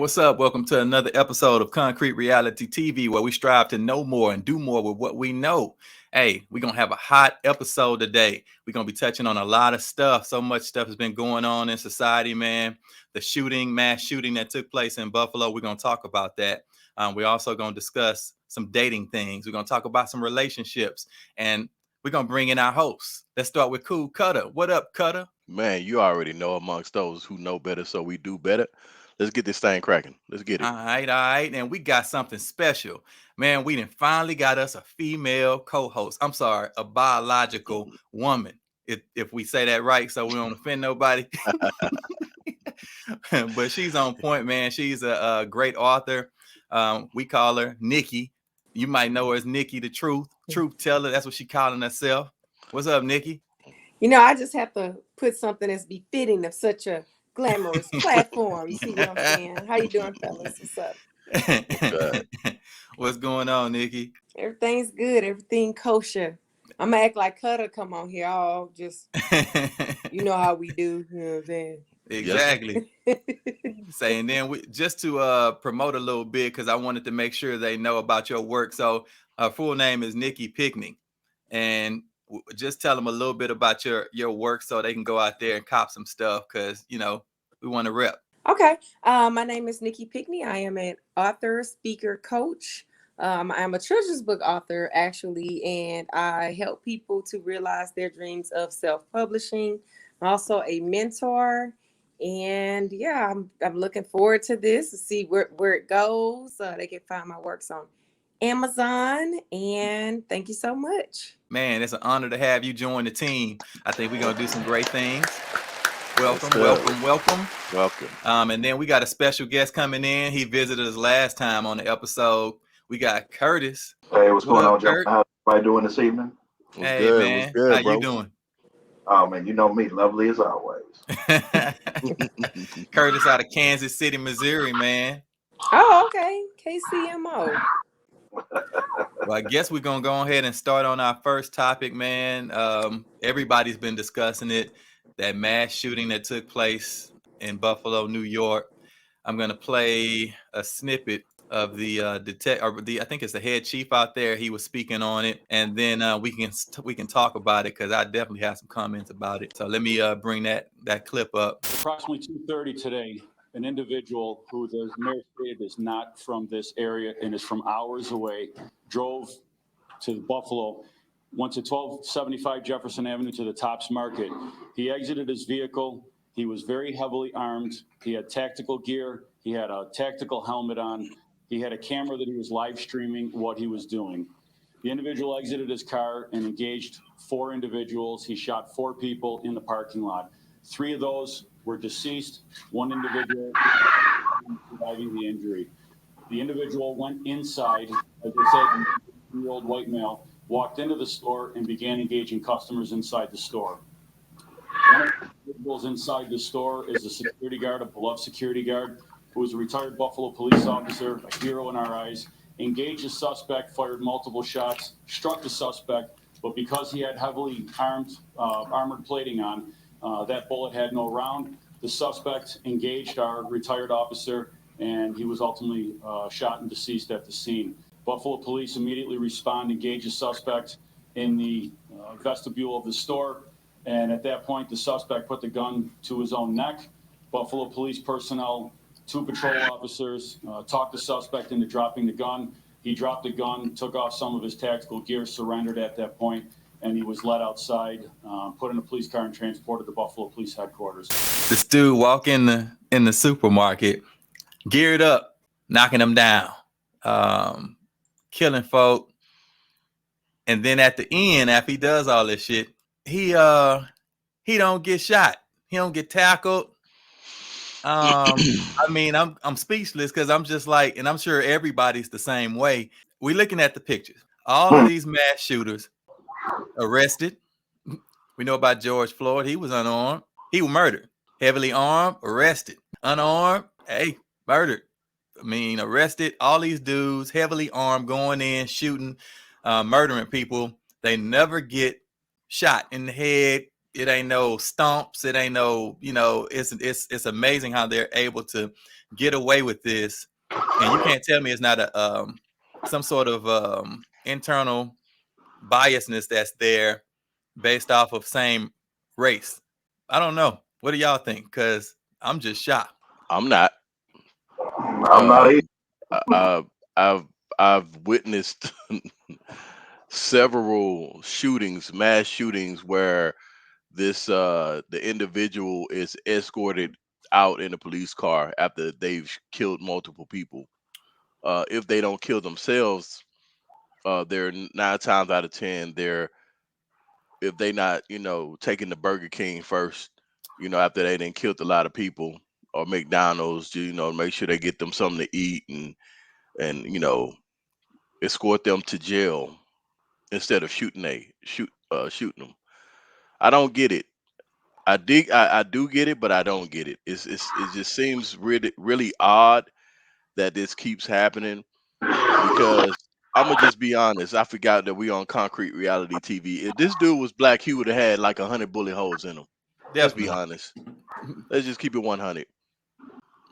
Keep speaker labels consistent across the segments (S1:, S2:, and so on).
S1: what's up? Welcome to another episode of Concrete Reality TV, where we strive to know more and do more with what we know. Hey, we're going to have a hot episode today. We're going to be touching on a lot of stuff. So much stuff has been going on in society, man. The mass shooting that took place in Buffalo, we're going to talk about that. We're also going to discuss some dating things. We're going to talk about some relationships, and we're going to bring in our hosts. Let's start with Cool Cutter. What up, Cutter?
S2: Man, you already know amongst those who know better, so we do better. Let's get this thing cracking. Let's get it.
S1: All right. And we got something special. Man, we done finally got us a female co-host. I'm sorry, a biological woman, if we say that right, so we don't offend nobody. But she's on point, man. She's a great author. We call her Nikki. You might know her as Nikki the Truth Teller. That's what she calling herself. What's up, Nikki?
S3: You know, I just have to put something that's befitting of such a glamorous platform. You see what I'm saying? How you doing, fellas? What's up?
S1: What's going on, Nikki?
S3: Everything's good. Everything kosher. I'm gonna act like Cutter come on here. All just, you know how we do. You know what I'm saying?
S1: Exactly. Saying then we just to promote a little bit, because I wanted to make sure they know about your work. So her full name is Nikki Pickney, and just tell them a little bit about your work so they can go out there and cop some stuff, because we want to rep.
S3: Okay. My name is Nikki Pickney. I am an author, speaker, coach. I'm a children's book author, actually, and I help people to realize their dreams of self-publishing. I'm also a mentor, and yeah, I'm looking forward to this to see where it goes. They can find my works on Amazon, and thank you so much.
S1: Man, it's an honor to have you join the team. I think we're gonna do some great things. Welcome. And then we got a special guest coming in. He visited us last time on the episode. We got Kurtis.
S4: Hey, what's going on, Joe? How's everybody doing this evening?
S1: Hey, good? Man, good, how bro? You doing?
S4: Oh, man, you know me, lovely as always.
S1: Kurtis out of Kansas City, Missouri, man.
S3: Oh, okay. KCMO.
S1: Well, I guess we're going to go ahead and start on our first topic, man. Everybody's been discussing it, that mass shooting that took place in Buffalo, New York. I'm going to play a snippet of the I think it's the head chief out there. He was speaking on it, and then we can talk about it, because I definitely have some comments about it. So let me bring that clip up.
S5: Approximately 2:30 today, an individual who the mayor stated is not from this area and is from hours away drove to Buffalo, went to 1275 Jefferson Avenue to the Tops Market. He exited his vehicle. He was very heavily armed. He had tactical gear. He had a tactical helmet on. He had a camera that he was live streaming what he was doing. The individual exited his car and engaged 4 individuals. He shot 4 people in the parking lot. 3 of those were deceased. 1 individual surviving the injury. The individual went inside, as I said, a 3-year-old white male, walked into the store and began engaging customers inside the store. One of the individuals inside the store is a security guard, a beloved security guard, who was a retired Buffalo police officer, a hero in our eyes, engaged the suspect, fired multiple shots, struck the suspect, but because he had heavily armored plating on, that bullet had no round. The suspect engaged our retired officer, and he was ultimately shot and deceased at the scene. Buffalo police immediately respond, engage the suspect in the vestibule of the store, and at that point, the suspect put the gun to his own neck. Buffalo police personnel, 2 patrol officers, talked the suspect into dropping the gun. He dropped the gun, took off some of his tactical gear, surrendered at that point, and he was led outside, put in a police car, and transported to Buffalo Police Headquarters.
S1: This dude walk in the supermarket, geared up, knocking them down, killing folk, and then at the end, after he does all this shit, he don't get shot. He don't get tackled. I mean, I'm speechless, because I'm just like, and I'm sure everybody's the same way. We're looking at the pictures. All of these mass shooters arrested. We know about George Floyd. He was unarmed. He was murdered. Heavily armed, arrested. Unarmed, murdered. I mean, arrested. All these dudes, heavily armed, going in, shooting, murdering people. They never get shot in the head, it ain't no stomps. It ain't no, it's amazing how they're able to get away with this. And you can't tell me it's not a some sort of internal biasness that's there based off of same race. I don't know. What do y'all think? Because I'm just shocked.
S2: I'm not.
S4: I'm not either.
S2: I, I've witnessed several shootings, mass shootings, where the individual is escorted out in a police car after they've killed multiple people. If they don't kill themselves, they're 9 times out of 10, if they not, taking the Burger King first, after they done killed a lot of people, or McDonald's, make sure they get them something to eat, and escort them to jail instead of shooting them. I don't get it. I do get it, but I don't get it. It just seems really really odd that this keeps happening, because I'm gonna just be honest. I forgot that we on Concrete Reality TV. If this dude was black, he would have had like 100 bullet holes in him. Let's be
S1: Definitely.
S2: honest. Let's just keep it 100.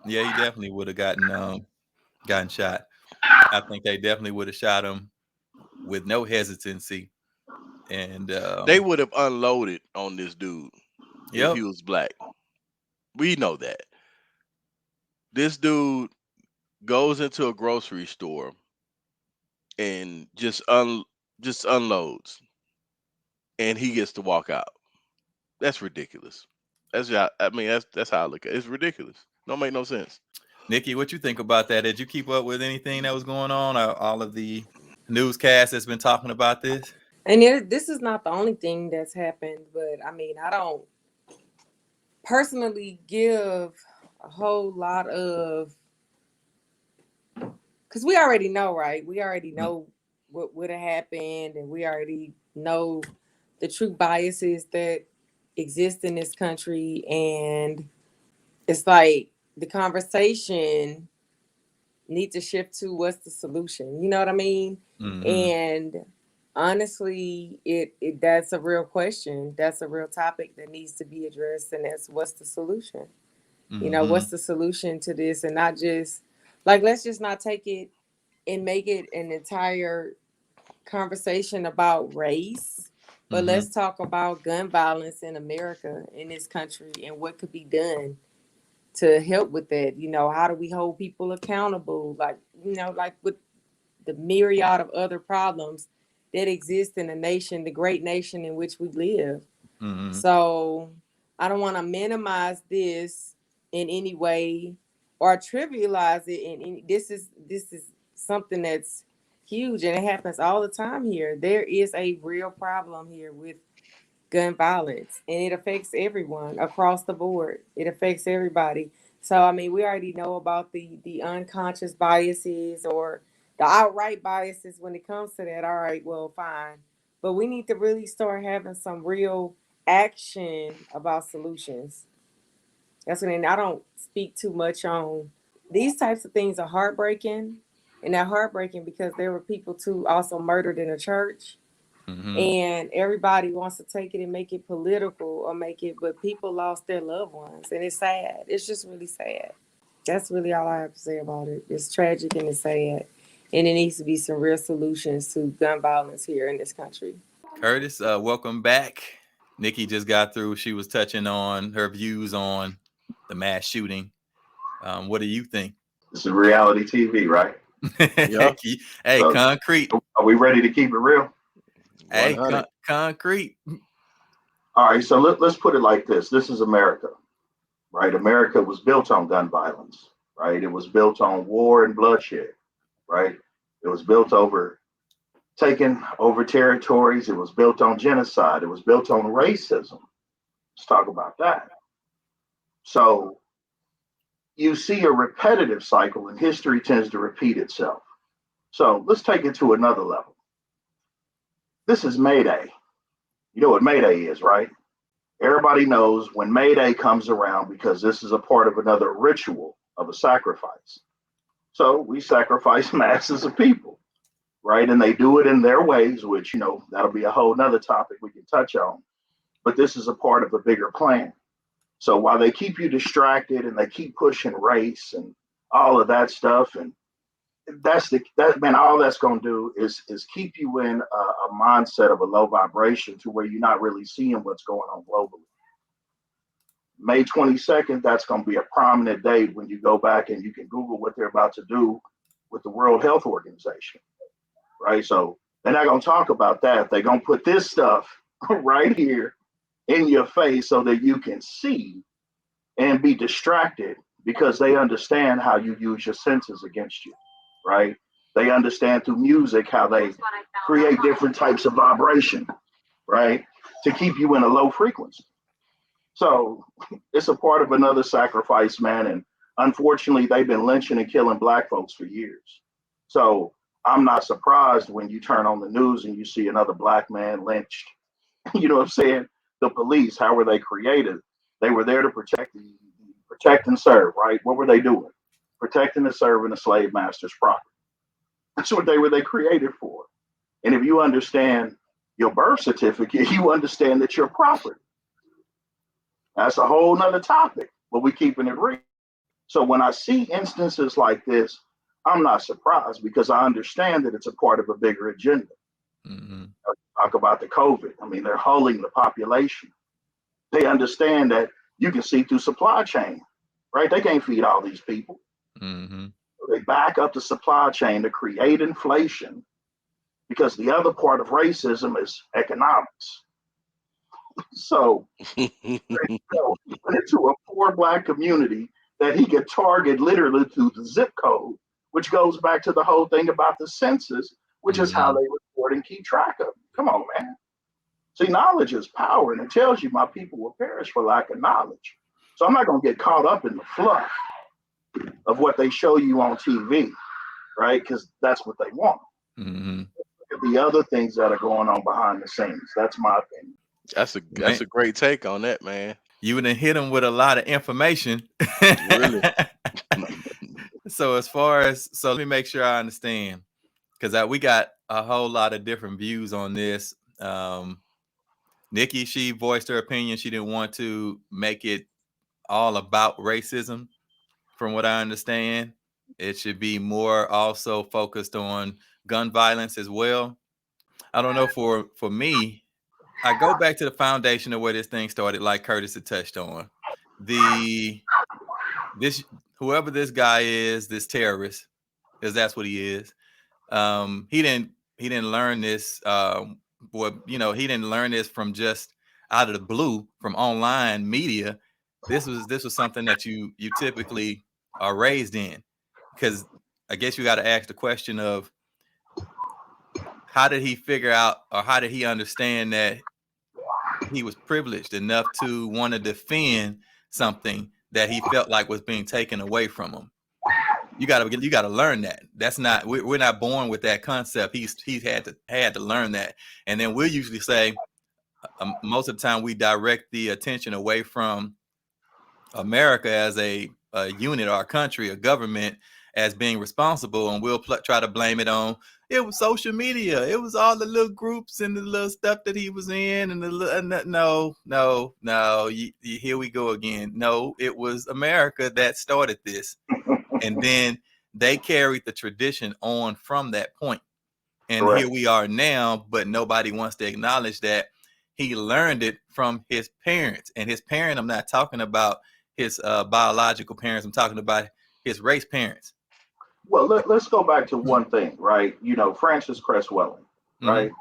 S1: Yeah, he definitely would have gotten shot. I think they definitely would have shot him with no hesitancy. And
S2: They would have unloaded on this dude if
S1: yep.
S2: he was black. We know that. This dude goes into a grocery store and just unloads, and he gets to walk out. That's ridiculous. That's how I look at it. It's ridiculous. Don't make no sense.
S1: Nikki, what you think about that? Did you keep up with anything that was going on? All of the newscasts that's been talking about this?
S3: And this is not the only thing that's happened, but I mean, I don't personally give a whole lot of, because we already know, right? We already know what would have happened, and we already know the true biases that exist in this country. And it's like the conversation needs to shift to what's the solution. You know what I mean?
S1: Mm-hmm.
S3: And honestly, it that's a real question. That's a real topic that needs to be addressed, and that's what's the solution.
S1: Mm-hmm.
S3: What's the solution to this? And not just like, let's just not take it and make it an entire conversation about race, but let's talk about gun violence in America, in this country, and what could be done to help with that. How do we hold people accountable? Like, like with the myriad of other problems that exist in the nation, the great nation in which we live.
S1: Mm-hmm.
S3: So I don't want to minimize this in any way or trivialize it. And this is something that's huge, and it happens all the time here. There is a real problem here with gun violence, and it affects everyone across the board. It affects everybody. So I mean, we already know about the unconscious biases or the outright biases when it comes to that. All right, well, fine, but we need to really start having some real action about solutions. That's when, and I don't speak too much on these types of things. Are heartbreaking, and they're heartbreaking because there were people too also murdered in a church.
S1: Mm-hmm.
S3: And everybody wants to take it and make it political or but people lost their loved ones, and it's sad. It's just really sad. That's really all I have to say about it. It's tragic and it's sad, and it needs to be some real solutions to gun violence here in this country.
S1: Kurtis, welcome back. Nikki just got through. She was touching on her views on the mass shooting. What do you think?
S4: This is reality TV, right?
S2: Yeah.
S1: Hey,
S4: So,
S1: concrete.
S4: are we ready to keep it real?
S1: Hey,
S2: 100.
S1: concrete.
S4: All right, so let's put it like this. This is America, right? America was built on gun violence, right? It was built on war and bloodshed, right? It was built over taking over territories. It was built on genocide. It was built on racism. Let's talk about that. So you see a repetitive cycle, and history tends to repeat itself. So let's take it to another level. This is May Day. You know what May Day is, right? Everybody knows when May Day comes around because this is a part of another ritual of a sacrifice. So we sacrifice masses of people, right? And they do it in their ways, which, that'll be a whole nother topic we can touch on. but this is a part of a bigger plan. So while they keep you distracted and they keep pushing race and all of that stuff, and that man, all that's going to do is keep you in a mindset of a low vibration to where you're not really seeing what's going on globally. May 22nd, that's going to be a prominent date when you go back and you can Google what they're about to do with the World Health Organization, right? So they're not going to talk about that. They're going to put this stuff right here in your face so that you can see and be distracted, because they understand how you use your senses against you, right? They understand through music how they create different types of vibration, right? To keep you in a low frequency. So it's a part of another sacrifice, man. And unfortunately, they've been lynching and killing Black folks for years. So I'm not surprised when you turn on the news and you see another Black man lynched. You know what I'm saying? The police, how were they created? They were there to protect and serve, right? What were they doing? Protecting and serving the slave master's property. That's what they created for. And if you understand your birth certificate, you understand that you're property. That's a whole nother topic, but we're keeping it real. So when I see instances like this, I'm not surprised, because I understand that it's a part of a bigger agenda.
S1: Mm-hmm.
S4: Talk about the COVID. I mean, they're hulling the population. They understand that you can see through supply chain, right? They can't feed all these people.
S1: Mm-hmm.
S4: They back up the supply chain to create inflation, because the other part of racism is economics. So into a poor Black community that he could target literally through the zip code, which goes back to the whole thing about the census, which is how they report and keep track of it. Come on, man. See, knowledge is power, and it tells you my people will perish for lack of knowledge. So I'm not going to get caught up in the fluff of what they show you on TV, right? Because that's what they want.
S1: Mm-hmm.
S4: The other things that are going on behind the scenes. That's my opinion.
S2: That's a great take on that, man.
S1: You would have hit them with a lot of information.
S2: Really?
S1: So let me make sure I understand, because we got a whole lot of different views on this. Nikki, she voiced her opinion. She didn't want to make it all about racism. From what I understand, it should be more also focused on gun violence as well. I don't know. For me, I go back to the foundation of where this thing started, like Kurtis had touched on. Whoever this guy is, this terrorist, because that's what he is. He didn't learn this. He didn't learn this from just out of the blue from online media. This was something that you typically are raised in, because I guess you got to ask the question of, how did he figure out, or how did he understand that he was privileged enough to want to defend something that he felt like was being taken away from him? You got to learn that. That's not, we're not born with that concept. He's had to learn that. And then we'll usually say, most of the time we direct the attention away from America as a unit, or a country, a government, as being responsible, and we'll try to blame it on, it was social media, it was all the little groups and the little stuff that he was in, and no, here we go again. No, it was America that started this, and then they carried the tradition on from that point. And
S4: Correct.
S1: Here we are now, but nobody wants to acknowledge that he learned it from his parents. And his parent, I'm not talking about his biological parents, I'm talking about his race parents.
S4: Well, let's go back to one thing, right? You know, Frances Cress Welsing, right?
S1: Mm-hmm.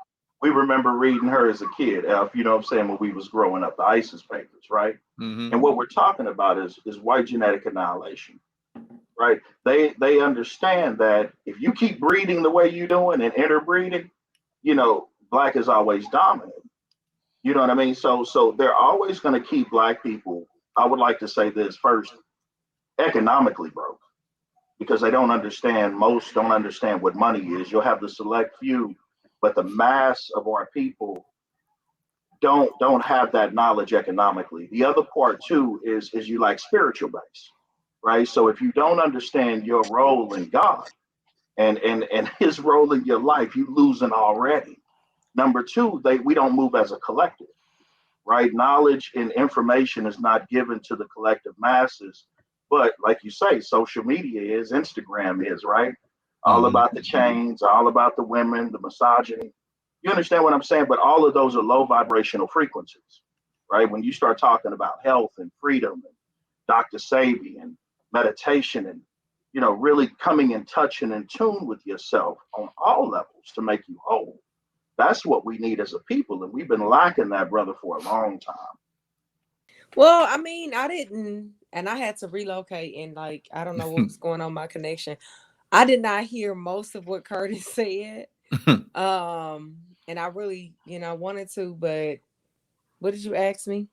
S4: We remember reading her as a kid, you know what I'm saying, when we was growing up, the ISIS papers, right?
S1: Mm-hmm.
S4: And what we're talking about is white genetic annihilation, right? They understand that if you keep breeding the way you're doing and interbreeding, you know, Black is always dominant. You know what I mean? So they're always going to keep Black people, I would like to say this first, economically broke, because most don't understand what money is. You'll have the select few, but the mass of our people don't have that knowledge economically. The other part too is you like spiritual base, right? So if you don't understand your role in God and his role in your life, you losing already. Number two, we don't move as a collective. right? Knowledge and information is not given to the collective masses. But like you say, social media is, Instagram is, right? All about the chains, all about the women, the misogyny. You understand what I'm saying? But all of those are low vibrational frequencies, right? When you start talking about health and freedom and Dr. Sabi and meditation and, really coming in touch and in tune with yourself on all levels to make you whole. That's what we need as a people. And we've been lacking that, brother, for a long time.
S3: Well, I mean, I didn't, and I had to relocate, and like, I don't know what was going on my connection. I did not hear most of what Kurtis said. And I really, wanted to, but what did you ask me?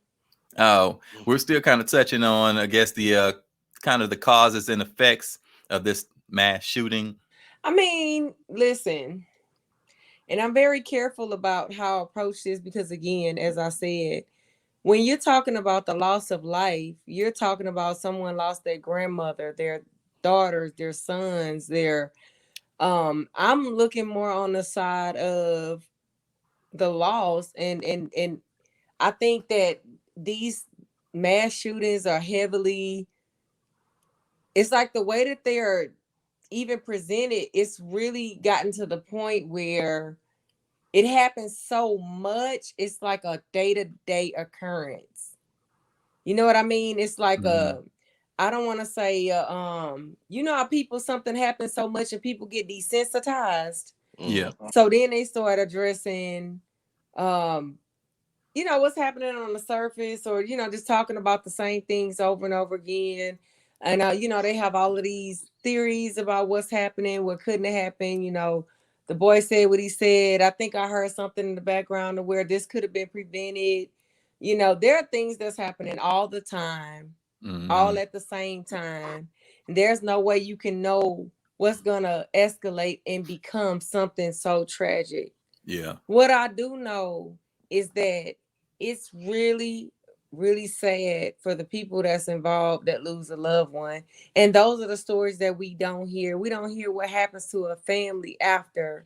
S1: Oh, we're still kind of touching on, I guess, the kind of the causes and effects of this mass shooting.
S3: I mean, listen, and I'm very careful about how I approach this because, again, as I said, when you're talking about the loss of life, you're talking about someone lost their grandmother, their daughters, their sons, I'm looking more on the side of the loss, and I think that these mass shootings are heavily, it's like the way that they are even presented, it's really gotten to the point where it happens so much, it's like a day-to-day occurrence. You know what I mean? It's like I don't want to say how people, something happens so much and people get desensitized.
S1: Yeah.
S3: So then they start addressing what's happening on the surface, or just talking about the same things over and over again. And they have all of these theories about what's happening, what couldn't have happened. The boy said what he said. I think I heard something in the background of where this could have been prevented. There are things that's happening all the time, all at the same time. And there's no way you can know what's gonna escalate and become something so tragic.
S1: Yeah.
S3: What I do know is that it's really, really sad for the people that's involved that lose a loved one. And those are the stories that we don't hear. We don't hear what happens to a family after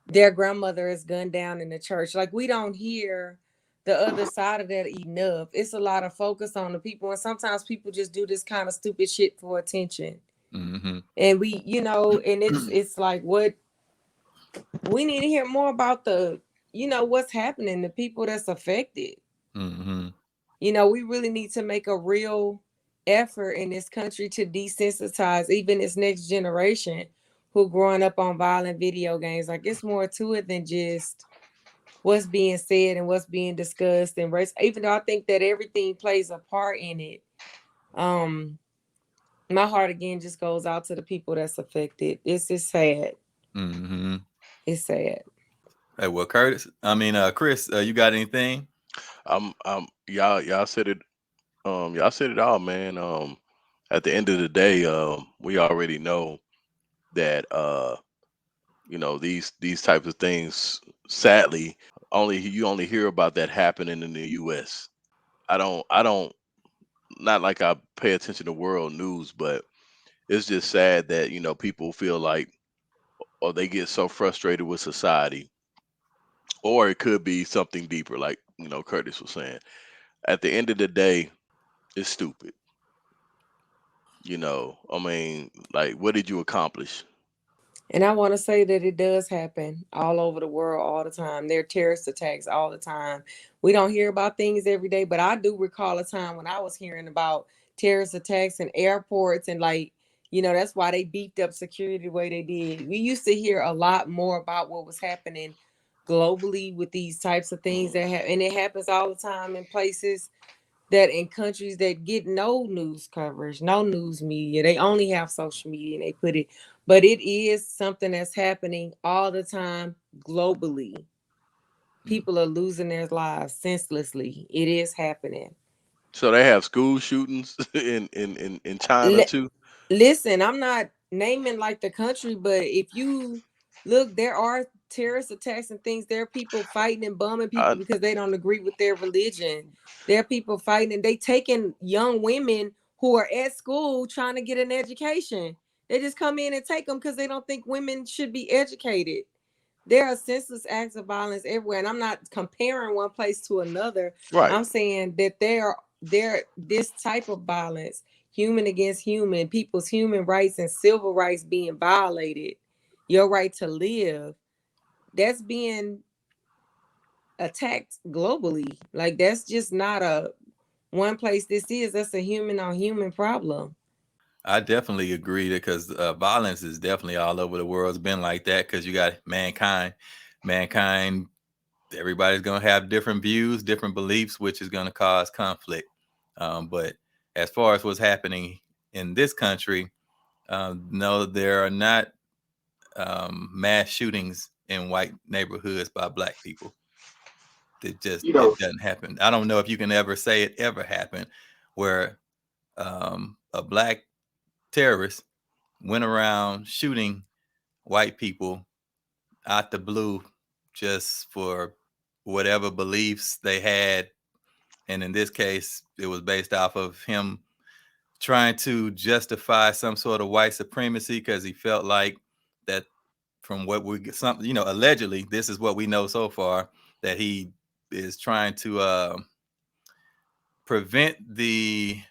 S3: their grandmother is gunned down in the church. Like, we don't hear the other side of that enough. It's a lot of focus on the people. And sometimes people just do this kind of stupid shit for attention. And we, and it's like, what we need to hear more about the, what's happening, the people that's affected. We really need to make a real effort in this country to desensitize even this next generation who growing up on violent video games. Like, it's more to it than just what's being said and what's being discussed and race. Even though I think that everything plays a part in it, my heart again just goes out to the people that's affected. It's just sad. It's sad.
S1: Hey, well, Kurtis, Chris, you got anything?
S2: Y'all said it. Y'all said it all, man. At the end of the day, we already know that these types of things, sadly, you only hear about that happening in the U.S. I don't, not like I pay attention to world news, but it's just sad that people feel like, or they get so frustrated with society, or it could be something deeper, like Kurtis was saying. At the end of the day, it's stupid. Like, what did you accomplish?
S3: And I want to say that it does happen all over the world all the time. There are terrorist attacks all the time. We don't hear about things every day, but I do recall a time when I was hearing about terrorist attacks in airports, and that's why they beefed up security the way they did. We used to hear a lot more about what was happening globally with these types of things and it happens all the time in places that, in countries that get no news coverage, no news media. They only have social media and they put it, but it is something that's happening all the time globally. People are losing their lives senselessly. It is happening.
S2: So they have school shootings in China too.
S3: Listen, I'm not naming like the country, but if you look, there are terrorist attacks and things. There are people fighting and bombing people because they don't agree with their religion. There are people fighting and they taking young women who are at school trying to get an education. They just come in and take them because they don't think women should be educated. there are senseless acts of violence everywhere, and I'm not comparing one place to another.
S2: Right.
S3: I'm saying that there this type of violence, human against human, people's human rights and civil rights being violated, your right to live, that's being attacked globally. Like that's just not a one place that's a human on human problem.
S1: I definitely agree because violence is definitely all over the world. It's been like that because you got mankind. Everybody's going to have different views, different beliefs, which is going to cause conflict. But as far as what's happening in this country, no, there are not mass shootings in white neighborhoods by black people. It doesn't happen. I don't know if you can ever say it ever happened where a black terrorist went around shooting white people out the blue just for whatever beliefs they had. And in this case, it was based off of him trying to justify some sort of white supremacy because he felt like that from what allegedly, this is what we know so far, that he is trying to prevent the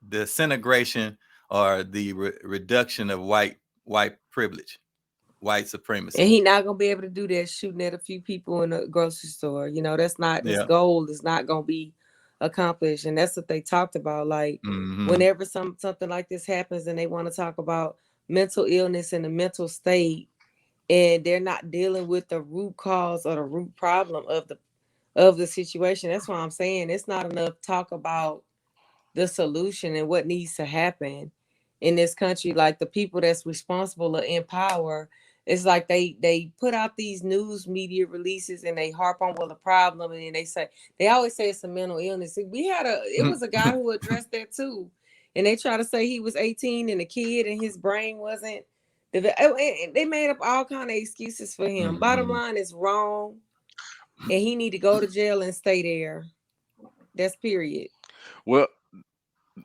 S1: disintegration or the reduction of white privilege, white supremacy.
S3: And he not gonna be able to do that shooting at a few people in a grocery store. That's not his goal. Is not gonna be accomplished, and that's what they talked about. Like whenever something like this happens, and they want to talk about mental illness and the mental state, and they're not dealing with the root cause or the root problem of the situation. That's why I'm saying it's not enough talk about the solution and what needs to happen in this country. Like the people that's responsible or in power, it's like they put out these news media releases and they harp on the problem, and then they always say it's a mental illness. It was a guy who addressed that too, and they try to say he was 18 and a kid and his brain wasn't. They made up all kind of excuses for him. Bottom line is wrong, and he need to go to jail and stay there. That's period.
S2: Well,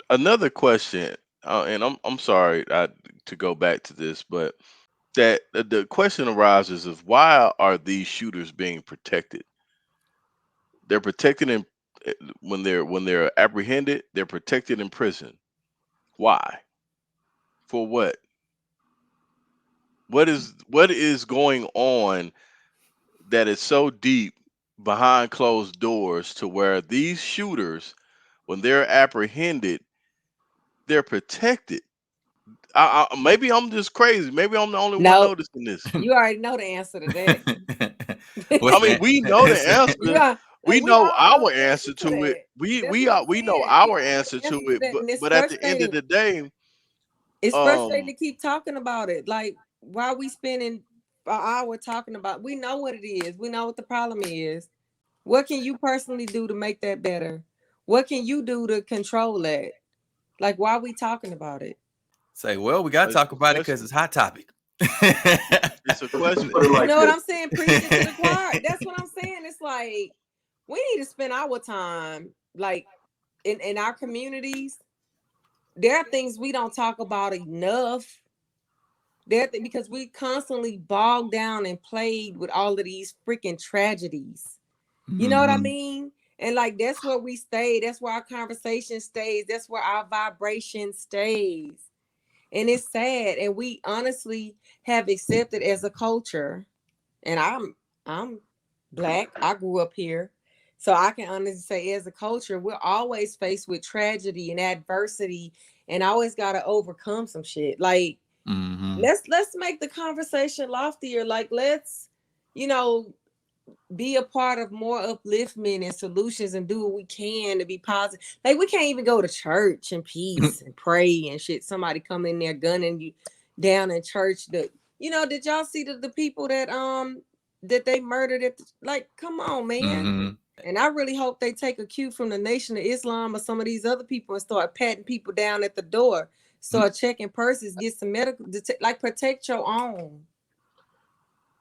S2: another question, and I'm sorry to go back to this, but that the question arises of why are these shooters being protected? They're protected when they're apprehended. They're protected in prison. Why? For what? What is going on that is so deep behind closed doors to where these shooters, when they're apprehended, they're protected? Maybe I'm just crazy. Maybe I'm the only one noticing this.
S3: You already know the answer to that.
S2: I mean, we know the answer. We know our answer to it. We know our answer to it. But at the end of the day,
S3: it's frustrating to keep talking about it. Like, why are we spending an hour talking about? We know what it is. We know what the problem is. What can you personally do to make that better? What can you do to control that? Like, why are we talking about it?
S1: Say, well, we got to talk about it because it's hot topic.
S2: It's a question.
S3: You know what I'm saying? Preaching to the choir. That's what I'm saying. It's like, we need to spend our time, like, in our communities. There are things we don't talk about enough. Because we constantly bogged down and played with all of these freaking tragedies. You know what I mean? And like, that's where we stay. That's where our conversation stays. That's where our vibration stays. And it's sad. And we honestly have accepted as a culture. And I'm Black. I grew up here. So I can honestly say, as a culture, we're always faced with tragedy and adversity, and always got to overcome some shit. Like, let's make the conversation loftier. Like, let's, be a part of more upliftment and solutions and do what we can to be positive. Like, we can't even go to church in peace and pray and shit. Somebody come in there gunning you down in church. Did y'all see the people that they murdered like, come on, man. And I really hope they take a cue from the Nation of Islam or some of these other people and start patting people down at the door. Start checking purses, get some medical, protect your own.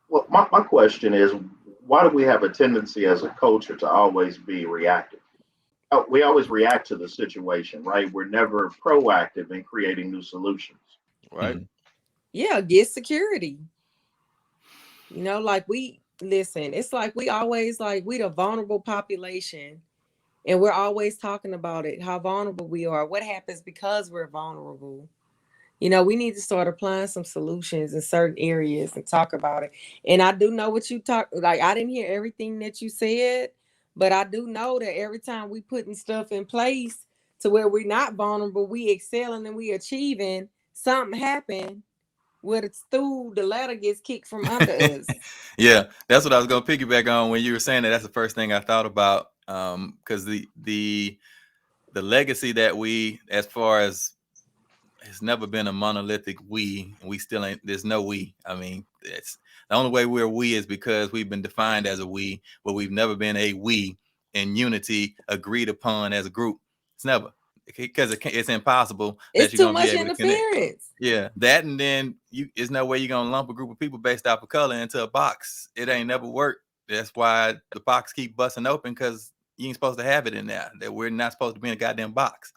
S4: Well, my question is, why do we have a tendency as a culture to always be reactive? We always react to the situation, right? We're never proactive in creating new solutions.
S2: Right.
S3: Yeah, get security. You know, like it's like we always like we the vulnerable population, and we're always talking about it, how vulnerable we are, what happens because we're vulnerable. You know, we need to start applying some solutions in certain areas and talk about it. And I do know what you talk like. I didn't hear everything that you said, but I do know that every time we putting stuff in place to where we're not vulnerable, we excelling and we achieving, something happen where the stool, the ladder gets kicked from under us.
S1: Yeah, that's what I was gonna piggyback on when you were saying that. That's the first thing I thought about. Because the legacy that we, as far as, it's never been a monolithic we, and we still ain't. There's no we. I mean, it's the only way we're we is because we've been defined as a we, but we've never been a we in unity agreed upon as a group. It's never, because it's impossible that
S3: It's
S1: you're
S3: too
S1: gonna be
S3: much
S1: able to connect.
S3: interference.
S1: Yeah, that, and then there's no way you're gonna lump a group of people based off of color into a box. It ain't never worked. That's why the box keep busting open, because you ain't supposed to have it in there. That we're not supposed to be in a goddamn box.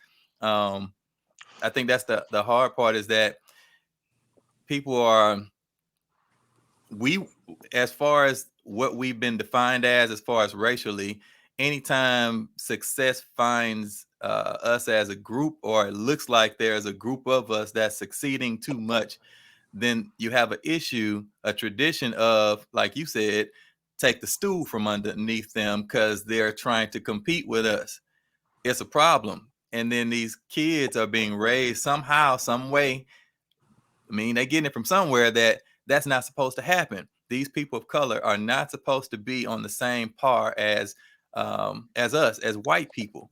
S1: I think that's the hard part, is that people are, we, as far as what we've been defined as far as racially, anytime success finds us as a group, or it looks like there's a group of us that's succeeding too much, then you have an issue, a tradition of, like you said, take the stool from underneath them because they're trying to compete with us. It's a problem. And then these kids are being raised somehow, some way. I mean, they're getting it from somewhere that's not supposed to happen. These people of color are not supposed to be on the same par as us, as white people.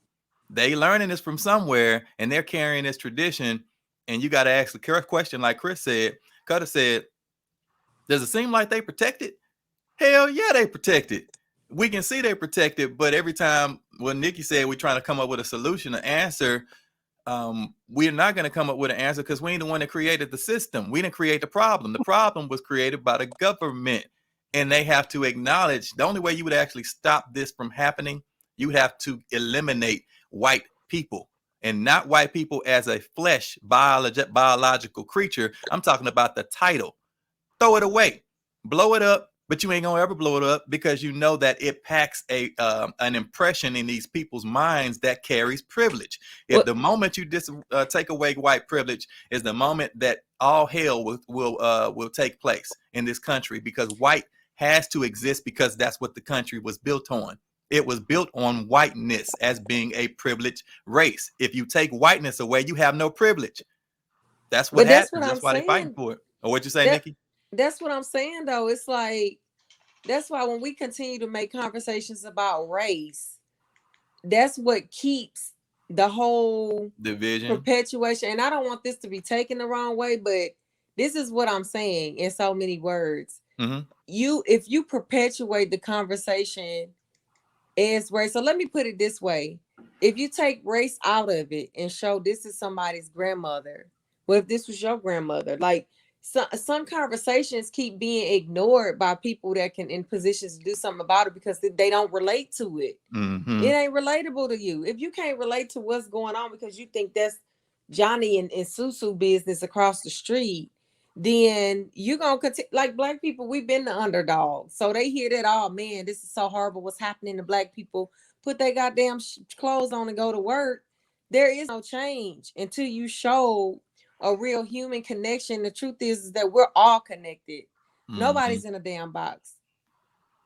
S1: They learning this from somewhere, and they're carrying this tradition. And you got to ask the correct question, like Chris said. Cutter said, "Does it seem like they protected?" Hell yeah, they protected. We can see they protected, but every time, when Nikki said we're trying to come up with a solution, an answer, we're not going to come up with an answer because we ain't the one that created the system. We didn't create the problem. The problem was created by the government, and they have to acknowledge the only way you would actually stop this from happening, you have to eliminate white people, and not white people as a flesh biological creature. I'm talking about the title. Throw it away, blow it up, but you ain't gonna ever blow it up, because you know that it packs an impression in these people's minds that carries privilege. If the moment you take away white privilege is the moment that all hell will take place in this country, because white has to exist, because that's what the country was built on. It was built on whiteness as being a privileged race. If you take whiteness away, you have no privilege. That's what
S3: But that's what
S1: happens.
S3: I'm
S1: That's why they're fighting
S3: saying.
S1: for it. Or what'd you say,
S3: That
S1: Nikki?
S3: that's what I'm saying though. It's like that's why when we continue to make conversations about race, that's what keeps the whole
S1: Division.
S3: perpetuation. And I don't want this to be taken the wrong way, but this is what I'm saying in so many words.
S1: Mm-hmm.
S3: If you perpetuate the conversation as race, so let me put it this way. If you take race out of it and show this is somebody's grandmother, what if this was your grandmother? Like some conversations keep being ignored by people that can in positions to do something about it because they don't relate to it.
S1: Mm-hmm.
S3: It ain't relatable to you. If you can't relate to what's going on because you think that's Johnny and Susu business across the street, then you're gonna continue. Like black people, we've been the underdog, so they hear that, oh man, this is so horrible what's happening to black people, put their goddamn clothes on and go to work. There is no change until you show a real human connection. The truth is that we're all connected.
S1: Mm-hmm.
S3: Nobody's in a damn box.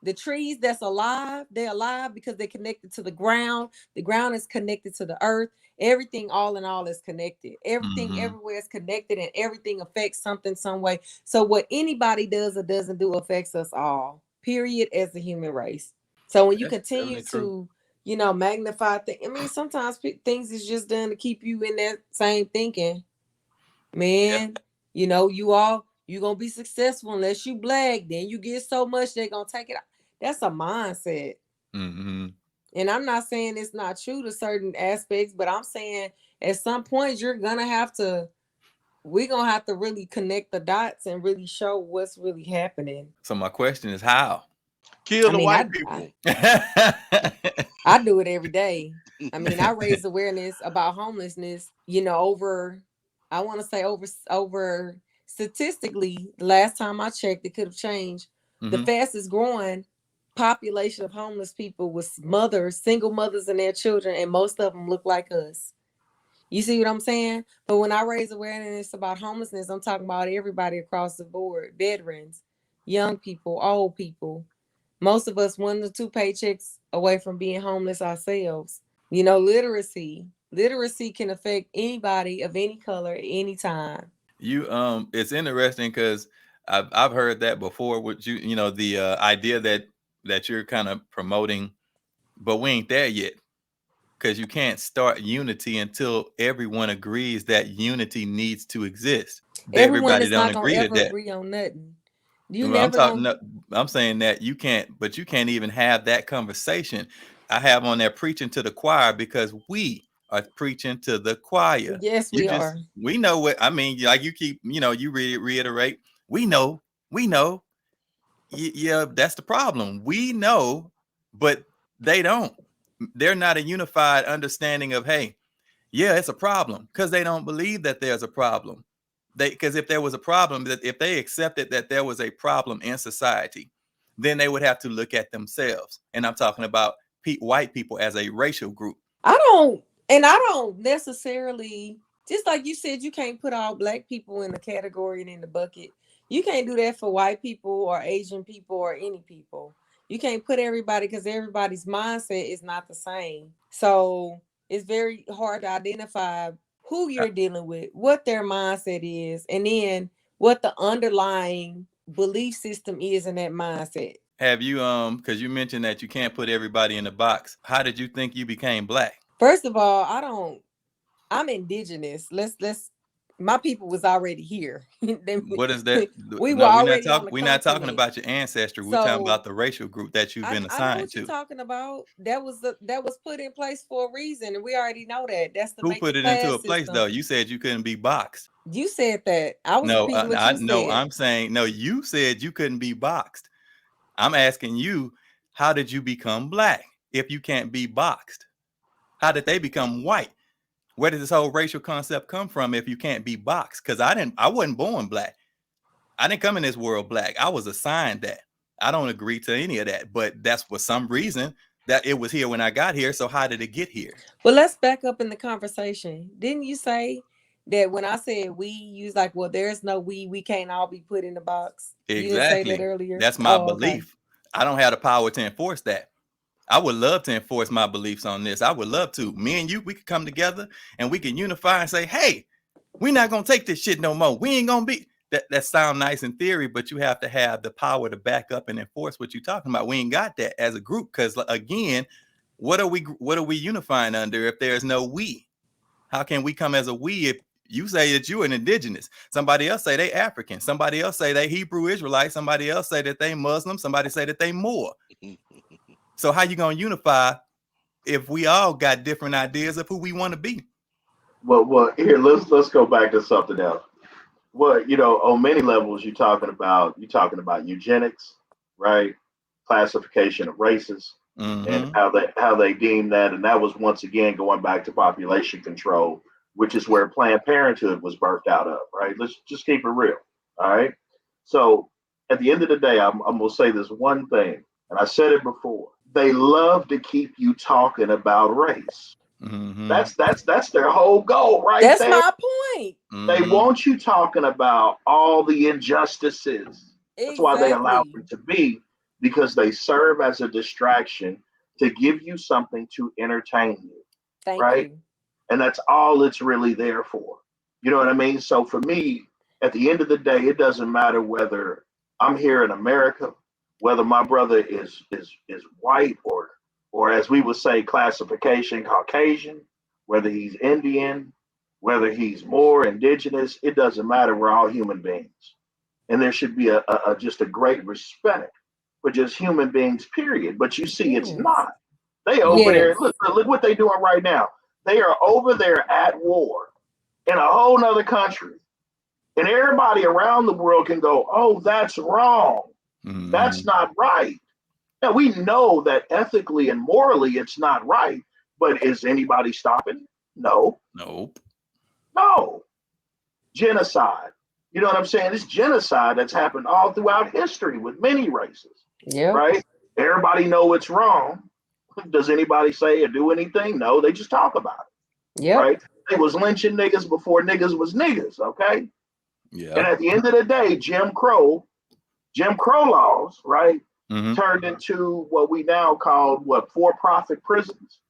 S3: The trees that's alive, they're alive because they're connected to the ground. The ground is connected to the earth. Everything, all in all, is connected. Everything
S1: Mm-hmm.
S3: everywhere is connected, and everything affects something some way. So what anybody does or doesn't do affects us all, period, as a human race. So when you
S1: That's
S3: continue
S1: definitely true.
S3: to, magnify things, I mean, sometimes things is just done to keep you in that same thinking.
S1: Yeah.
S3: Man, you gonna be successful unless you black. Then you get so much they're gonna take it out. That's a mindset.
S1: Mm-hmm.
S3: And I'm not saying it's not true to certain aspects, but I'm saying at some point we're gonna have to really connect the dots and really show what's really happening.
S1: So my question is, how?
S2: Kill
S3: I
S2: the
S3: mean,
S2: white people.
S3: I do it every day. I mean, I raise awareness about homelessness, over, I want to say over statistically, the last time I checked, it could have changed, The fastest growing population of homeless people was mothers, single mothers and their children, and most of them look like us. You see what I'm saying? But when I raise awareness about homelessness, I'm talking about everybody across the board, veterans, young people, old people. Most of us 1 to 2 paychecks away from being homeless ourselves. You know, literacy can affect anybody of any color at any time.
S1: It's interesting because I've heard that before with the idea that you're kind of promoting, but we ain't there yet, because you can't start unity until everyone agrees that unity needs to exist.
S3: Everyone
S1: Everybody
S3: is
S1: don't
S3: not gonna
S1: agree to
S3: ever
S1: that.
S3: agree on nothing. You
S1: Well,
S3: never gonna.
S1: no, I'm saying that you can't even have that conversation. I have on there preaching to the choir because we are preaching to the choir.
S3: Yes, we are.
S1: We know what I mean. Like you keep, you reiterate. We know. Yeah, that's the problem. We know, but they don't. They're not a unified understanding of, hey, yeah, it's a problem, because they don't believe that there's a problem. Because if there was a problem, that if they accepted that there was a problem in society, then they would have to look at themselves. And I'm talking about white people as a racial group.
S3: I don't necessarily, just like you said, you can't put all black people in the category and in the bucket. You can't do that for white people or Asian people or any people. You can't put everybody, because everybody's mindset is not the same. So it's very hard to identify who you're dealing with, what their mindset is, and then what the underlying belief system is in that mindset.
S1: Have you because you mentioned that you can't put everybody in a box. How did you think you became black?
S3: First of all, I'm indigenous. Let's my people was already here.
S1: What is that?
S3: We were
S1: No,
S3: already on the
S1: we're not talking
S3: continent.
S1: about your ancestry. We're talking about the racial group that you've been
S3: I know
S1: assigned
S3: what
S1: to.
S3: you're talking about. That was put in place for a reason, and we already know that. That's to
S1: Who
S3: make
S1: put
S3: the
S1: it into
S3: class
S1: a place,
S3: system.
S1: though? You said you couldn't be boxed.
S3: You said that. I was repeating what you said.
S1: I'm saying, no, you said you couldn't be boxed. I'm asking you, how did you become black if you can't be boxed? How did they become white? Where did this whole racial concept come from if you can't be boxed? Because I wasn't born black. I didn't come in this world black. I was assigned that. I don't agree to any of that, but that's for some reason that it was here when I got here. So how did it get here?
S3: Well, let's back up in the conversation. Didn't you say that when I said we, you was like, well, there's no we can't all be put in the box?
S1: Exactly.
S3: You didn't say that earlier?
S1: That's my belief. Okay. I don't have the power to enforce that. I would love to enforce my beliefs on this. I would love to. Me and you, we could come together and we can unify and say, hey, we're not going to take this shit no more. We ain't going to be. That sound nice in theory, but you have to have the power to back up and enforce what you're talking about. We ain't got that as a group, because again, what are we unifying under if there's no we? How can we come as a we if you say that you're an indigenous? Somebody else say they African. Somebody else say they Hebrew Israelite. Somebody else say that they Muslim. Somebody say that they Moor. So how you gonna unify if we all got different ideas of who we want to be?
S4: Well, here let's go back to something else. Well, on many levels, you're talking about eugenics, right? Classification of races, and how they deem that, and that was once again going back to population control, which is where Planned Parenthood was birthed out of, right? Let's just keep it real, all right? So at the end of the day, I'm gonna say this one thing, and I said it before. They love to keep you talking about race. That's their whole goal, right?
S3: That's my point.
S4: They want you talking about all the injustices. That's why they allow it to be, because they serve as a distraction to give you something to entertain you.
S3: Thank
S4: right?
S3: you.
S4: And that's all it's really there for. You know what I mean? So for me, at the end of the day, it doesn't matter whether I'm here in America, whether my brother is white or as we would say, classification Caucasian, whether he's Indian, whether he's more indigenous, it doesn't matter. We're all human beings. And there should be a just a great respect for just human beings, period. But you see, it's not. They over there, look what they're doing right now. They are over there at war in a whole nother country. And everybody around the world can go, oh, that's wrong. That's not right. Now, we know that ethically and morally it's not right, but is anybody stopping it? No.
S1: Nope.
S4: No. Genocide. You know what I'm saying? It's genocide that's happened all throughout history with many races,
S3: Yeah.
S4: right? Everybody know it's wrong. Does anybody say or do anything? No, they just talk about it,
S3: Yep.
S4: right? They was lynching niggas before niggas was niggas, okay?
S1: Yeah.
S4: And at the end of the day, Jim Crow laws, right,
S1: Mhm.
S4: turned into what we now call for-profit prisons,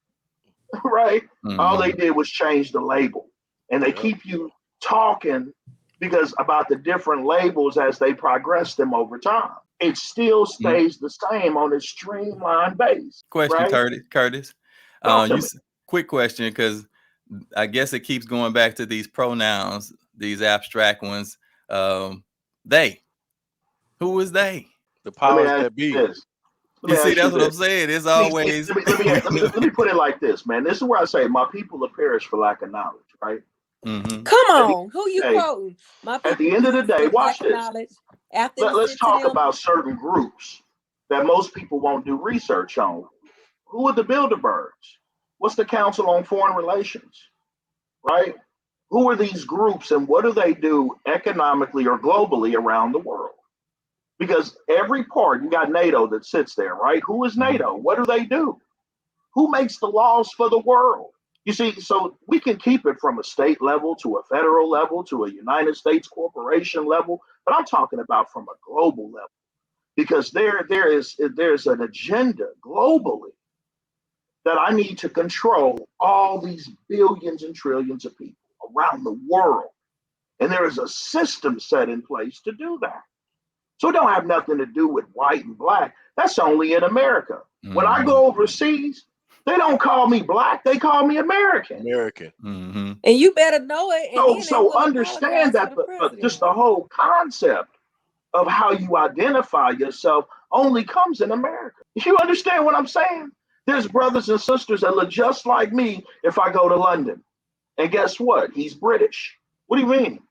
S4: right? All they
S1: Mhm.
S4: did was change the label, and they
S2: Yep.
S4: keep you talking because about the different labels as they progress them over time. It still stays the same on a streamlined base,
S1: Question,
S4: right?
S1: Curtis.
S4: Talk to me.
S1: Quick question, because I guess it keeps going back to these pronouns, these abstract ones. They. Who is they?
S2: The
S4: Let me
S2: powers
S4: ask
S2: that
S4: you
S2: be.
S4: this. Let
S1: You
S4: me
S1: see,
S4: ask you
S1: that's what I'm
S4: this.
S1: saying. It's
S4: See,
S1: always.
S4: let me put it like this, man. This is where I say my people will perish for lack of knowledge, right?
S1: Mhm.
S3: Come
S4: At the
S3: on, who you
S4: day,
S3: quoting? My
S4: at
S3: people
S4: the end of the
S3: perish
S4: day,
S3: for
S4: watch
S3: lack of
S4: this.
S3: knowledge. After it was
S4: Let's
S3: sent to
S4: talk
S3: them,
S4: about certain groups that most people won't do research on. Who are the Bilderbergs? What's the Council on Foreign Relations, right? Who are these groups and what do they do economically or globally around the world? Because every part, you got NATO that sits there, right? Who is NATO? What do they do? Who makes the laws for the world? You see, so we can keep it from a state level to a federal level to a United States corporation level, but I'm talking about from a global level because there's an agenda globally that I need to control all these billions and trillions of people around the world. And there is a system set in place to do that. So it don't have nothing to do with white and black. That's only in America. When I go overseas, they don't call me black, they call me American.
S2: American.
S1: Mhm.
S3: and you better know it. And then they
S4: So
S3: will
S4: understand
S3: apologize for
S4: that
S3: the
S4: just
S3: president.
S4: the whole concept of how you identify yourself only comes in America. You understand what I'm saying? There's brothers and sisters that look just like me if I go to London. And guess what? He's British. What do you mean?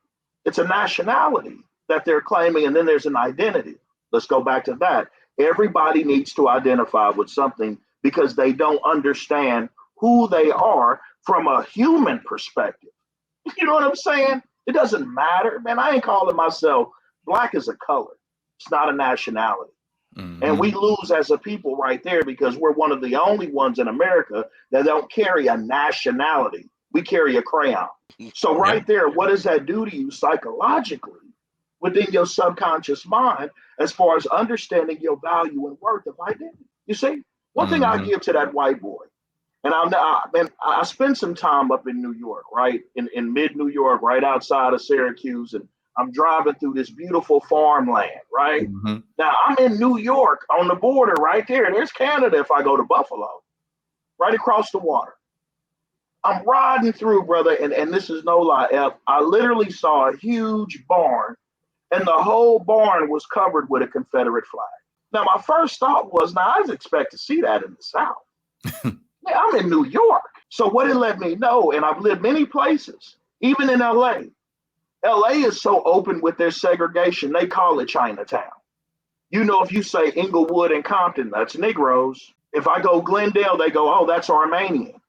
S4: It's a nationality that they're claiming, and then there's an identity. Let's go back to that. Everybody needs to identify with something because they don't understand who they are from a human perspective. You know what I'm saying? It doesn't matter, man. I ain't calling myself black as a color. It's not a nationality. And we lose as a people right there because we're one of the only ones in America that don't carry a nationality. We carry a crayon. So
S1: Yeah.
S4: right there, what does that do to you psychologically within your subconscious mind as far as understanding your value and worth of identity? You see, one thing I give to that white boy, and I spent some time up in New York, right? In mid New York, right outside of Syracuse. And I'm driving through this beautiful farmland, right? Now I'm in New York on the border right there. There's Canada if I go to Buffalo, right across the water. I'm riding through, brother, and this is no lie, F. I literally saw a huge barn, and the whole barn was covered with a Confederate flag. Now, my first thought was, now I was expect to see that in the South. Man, I'm in New York. So what it let me know, and I've lived many places, even in LA. LA is so open with their segregation, they call it Chinatown. You know, if you say Inglewood and Compton, that's Negroes. If I go Glendale, they go, oh, that's Armenian.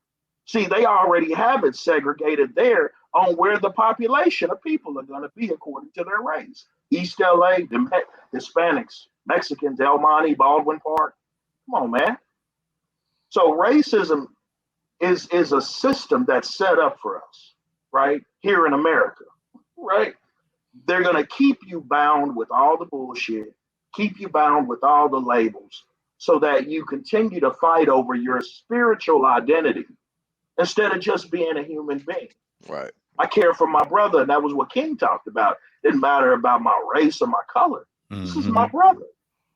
S4: See, they already have it segregated there on where the population of people are going to be according to their race. East LA, the Hispanics, Mexicans, El Monte, Baldwin Park. Come on, man. So racism is a system that's set up for us, right? Here in America, right? They're going to keep you bound with all the bullshit, keep you bound with all the labels so that you continue to fight over your spiritual identity instead of just being a human being.
S2: Right.
S4: I care for my brother, and that was what King talked about. Didn't matter about my race or my color. This is my brother.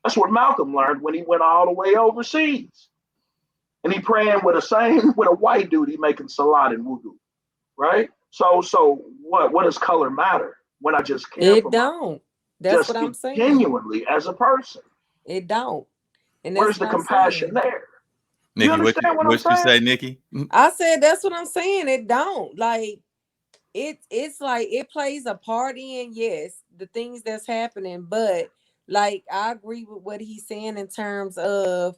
S4: That's what Malcolm learned when he went all the way overseas. And he praying with a white dude, he making salat and wudu, right? So what does color matter when I just care
S3: It
S4: for
S3: don't. That's
S4: just
S3: what I'm saying.
S4: genuinely as a person?
S3: It don't. And that's
S4: Where's the
S3: what I'm
S4: compassion
S3: saying.
S4: there? You
S1: Nikki,
S4: understand what I'm
S1: what you
S4: saying?
S1: say, Nikki?
S3: I said that's what I'm saying. It don't. Like it's like it plays a part in, yes, the things that's happening, but like I agree with what he's saying in terms of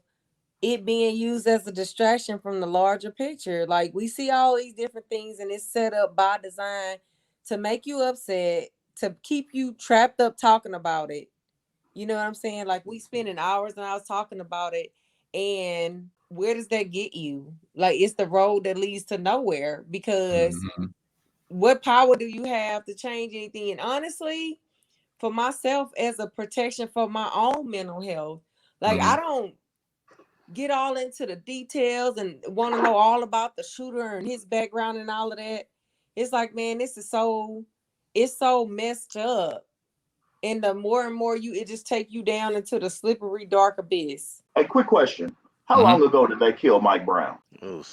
S3: it being used as a distraction from the larger picture. Like we see all these different things and it's set up by design to make you upset, to keep you trapped up talking about it. You know what I'm saying? Like, we spending hours and hours talking about it, and where does that get you? Like, it's the road that leads to nowhere, because what power do you have to change anything? And honestly, for myself, as a protection for my own mental health, like, I don't get all into the details and want to know all about the shooter and his background and all of that. It's like, man, it's so messed up. And the more and more it just take you down into the slippery dark abyss.
S4: Hey, quick question. How long ago did they kill Mike Brown?
S2: Oh,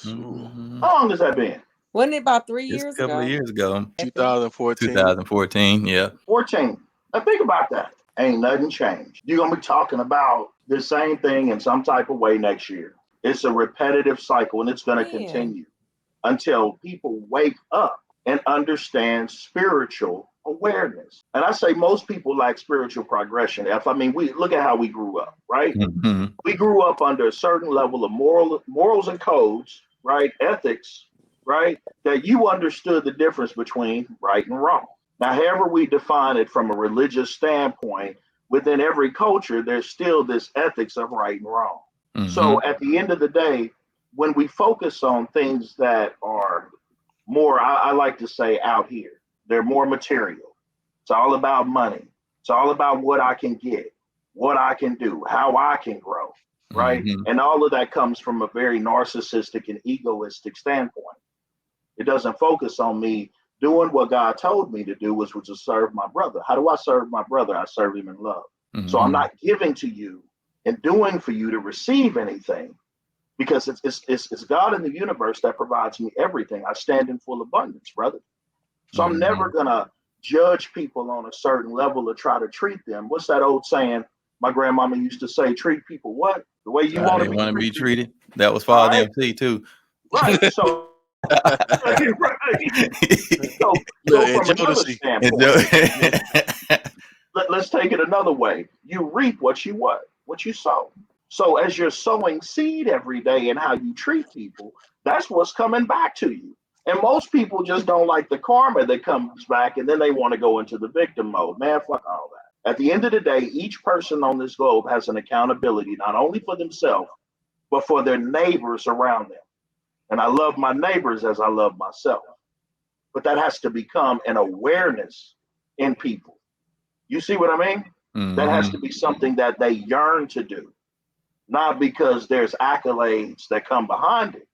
S4: How long has that been?
S3: Wasn't it about 3
S1: Just
S3: years
S1: a couple
S3: ago?
S1: of years ago.
S2: 2014.
S1: 2014, yeah.
S4: 14. Now think about that. Ain't nothing changed. You're going to be talking about the same thing in some type of way next year. It's a repetitive cycle, and it's going to continue until people wake up and understand spiritual awareness. And I say most people lack spiritual progression. We look at how we grew up, right? We grew up under a certain level of morals and codes, right? Ethics, right? That you understood the difference between right and wrong. Now, however we define it from a religious standpoint, within every culture, there's still this ethics of right and wrong. So at the end of the day, when we focus on things that are more, I like to say, out here, they're more material. It's all about money. It's all about what I can get, what I can do, how I can grow, right? And all of that comes from a very narcissistic and egoistic standpoint. It doesn't focus on me doing what God told me to do, which was to serve my brother. How do I serve my brother? I serve him in love. So I'm not giving to you and doing for you to receive anything, because it's God in the universe that provides me everything. I stand in full abundance, brother. So I'm never gonna judge people on a certain level or try to treat them. What's that old saying my grandmama used to say? Treat people what? The way you want to be
S1: treated. That was Father MC too.
S4: Right. So So from another standpoint, let's take it another way. You reap what you sow. So as you're sowing seed every day and how you treat people, that's what's coming back to you. And most people just don't like the karma that comes back, and then they want to go into the victim mode. Man, fuck all that. At the end of the day, each person on this globe has an accountability, not only for themselves, but for their neighbors around them. And I love my neighbors as I love myself. But that has to become an awareness in people. You see what I mean? That has to be something that they yearn to do, not because there's accolades that come behind it,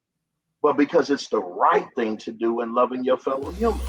S4: but because it's the right thing to do in loving your fellow human.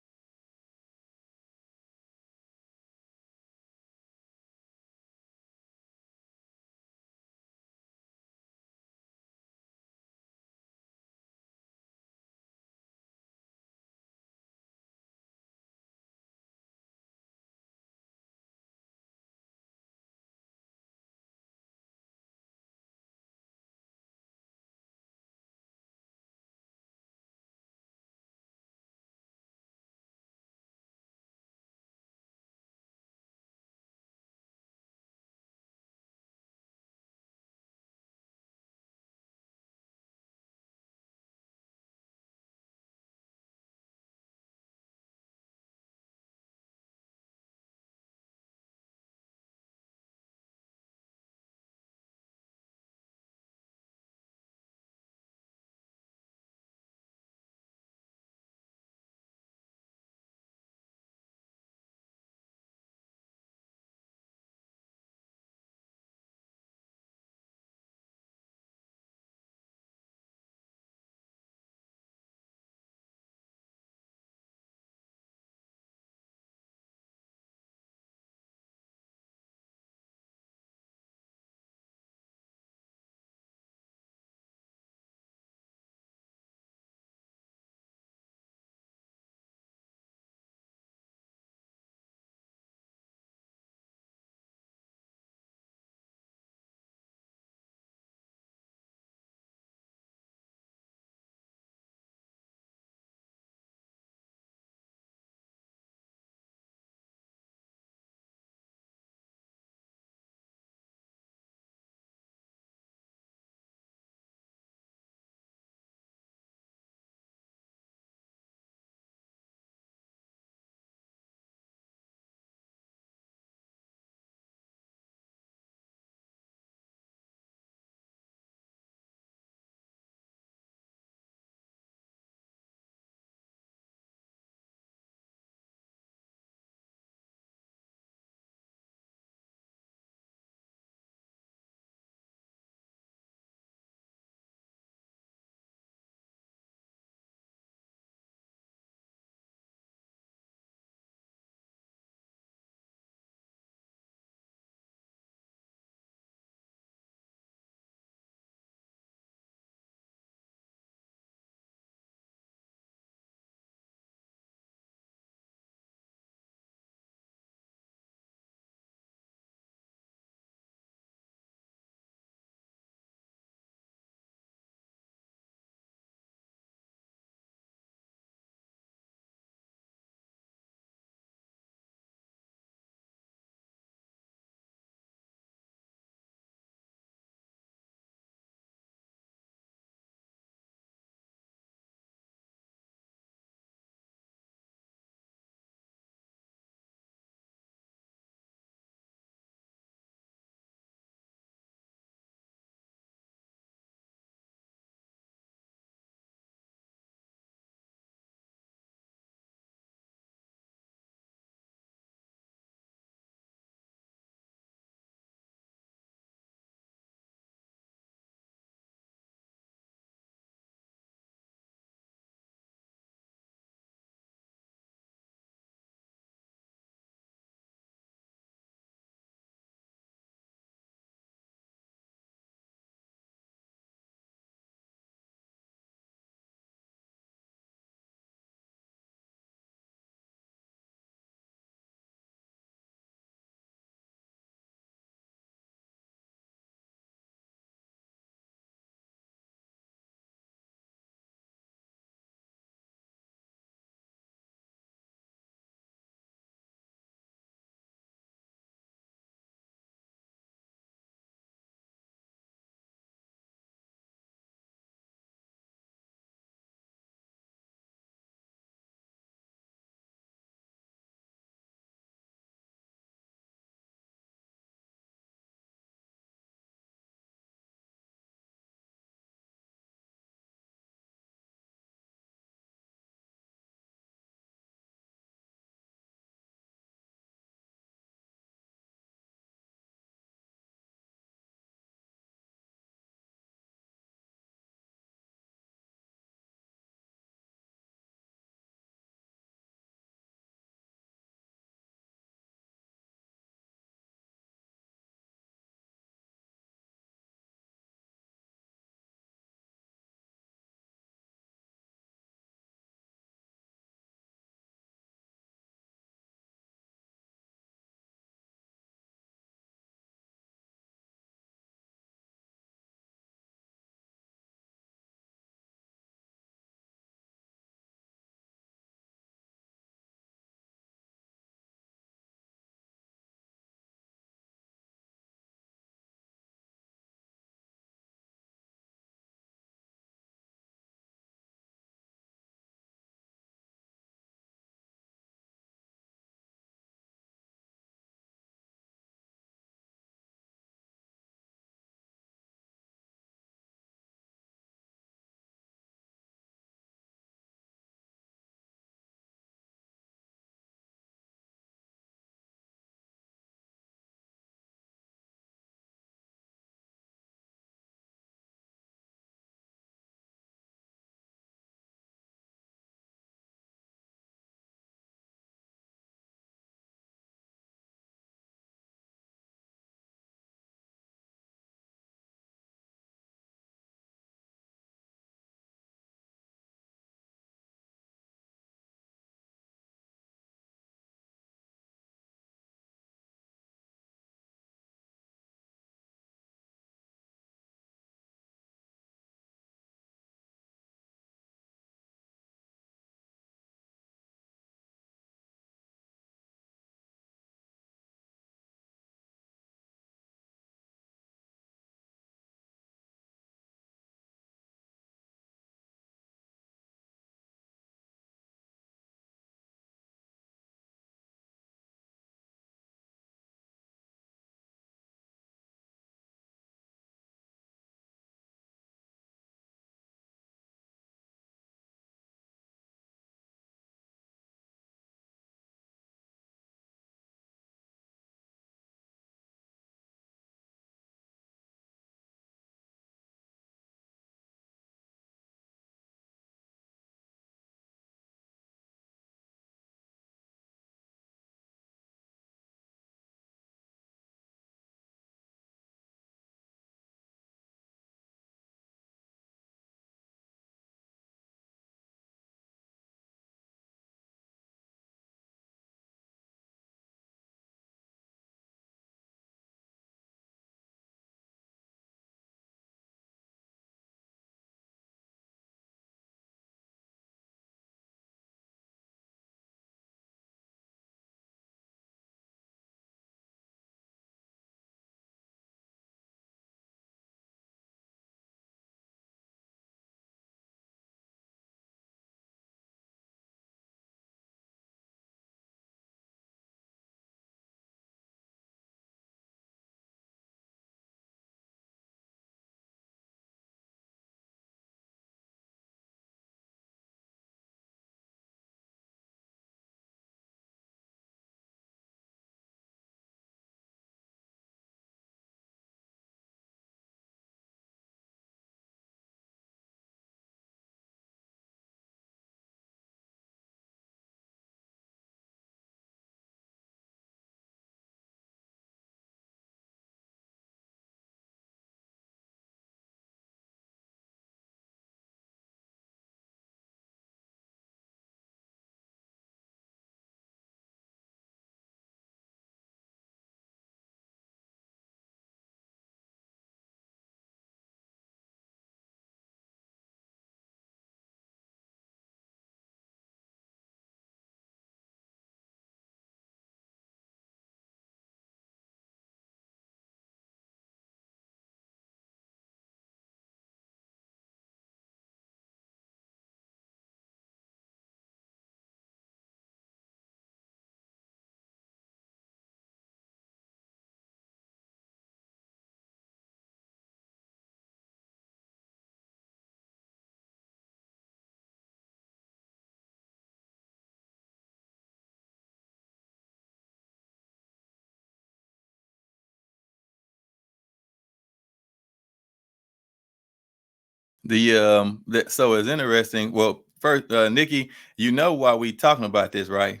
S1: So it's interesting. Well, first, Nikki, you know why we talking about this, right?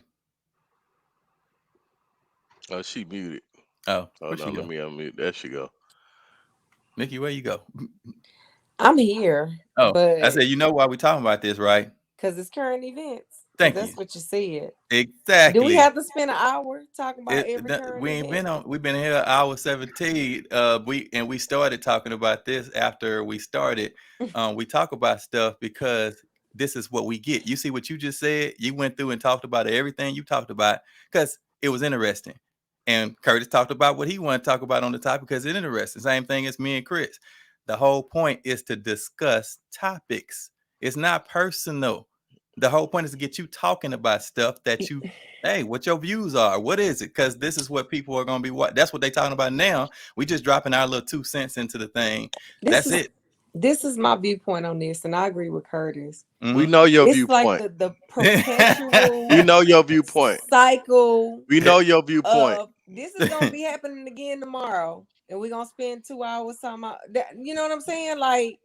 S2: She muted.
S1: Oh,
S2: Oh
S1: where'd
S2: no,
S1: she
S2: let
S1: go?
S2: me unmute. There she go.
S1: Nikki, where you go?
S3: I'm here,
S1: Oh, I
S3: but
S1: said, you know why we talking about this, right?
S3: because it's current events, because
S1: Thank you.
S3: that's what you said. Do we
S1: Exactly.
S3: have to spend an hour talking about every current
S1: We ain't
S3: event?
S1: we've been here hour 17. We started talking about this after we started. We talk about stuff because this is what we get. You see what you just said? You went through and talked about everything you talked about because it was interesting. And Curtis talked about what he wanted to talk about on the topic because it's interesting. Same thing as me and Chris. The whole point is to discuss topics. It's not personal. The whole point is to get you talking about stuff that you, hey, what your views are. What is it? Because this is what people are going to be. That's what they're talking about now. We just dropping our little 2 cents into the thing.
S3: This
S1: That's
S3: is
S1: it.
S3: this is my viewpoint on this, and I agree with Curtis.
S2: We
S1: Mhm.
S2: know your
S3: It's like
S2: viewpoint.
S3: the perpetual
S2: We know your viewpoint.
S3: cycle
S2: We know your viewpoint.
S3: of this is gonna be happening again tomorrow, and we're gonna spend 2 hours talking about that. You know what I'm saying? Like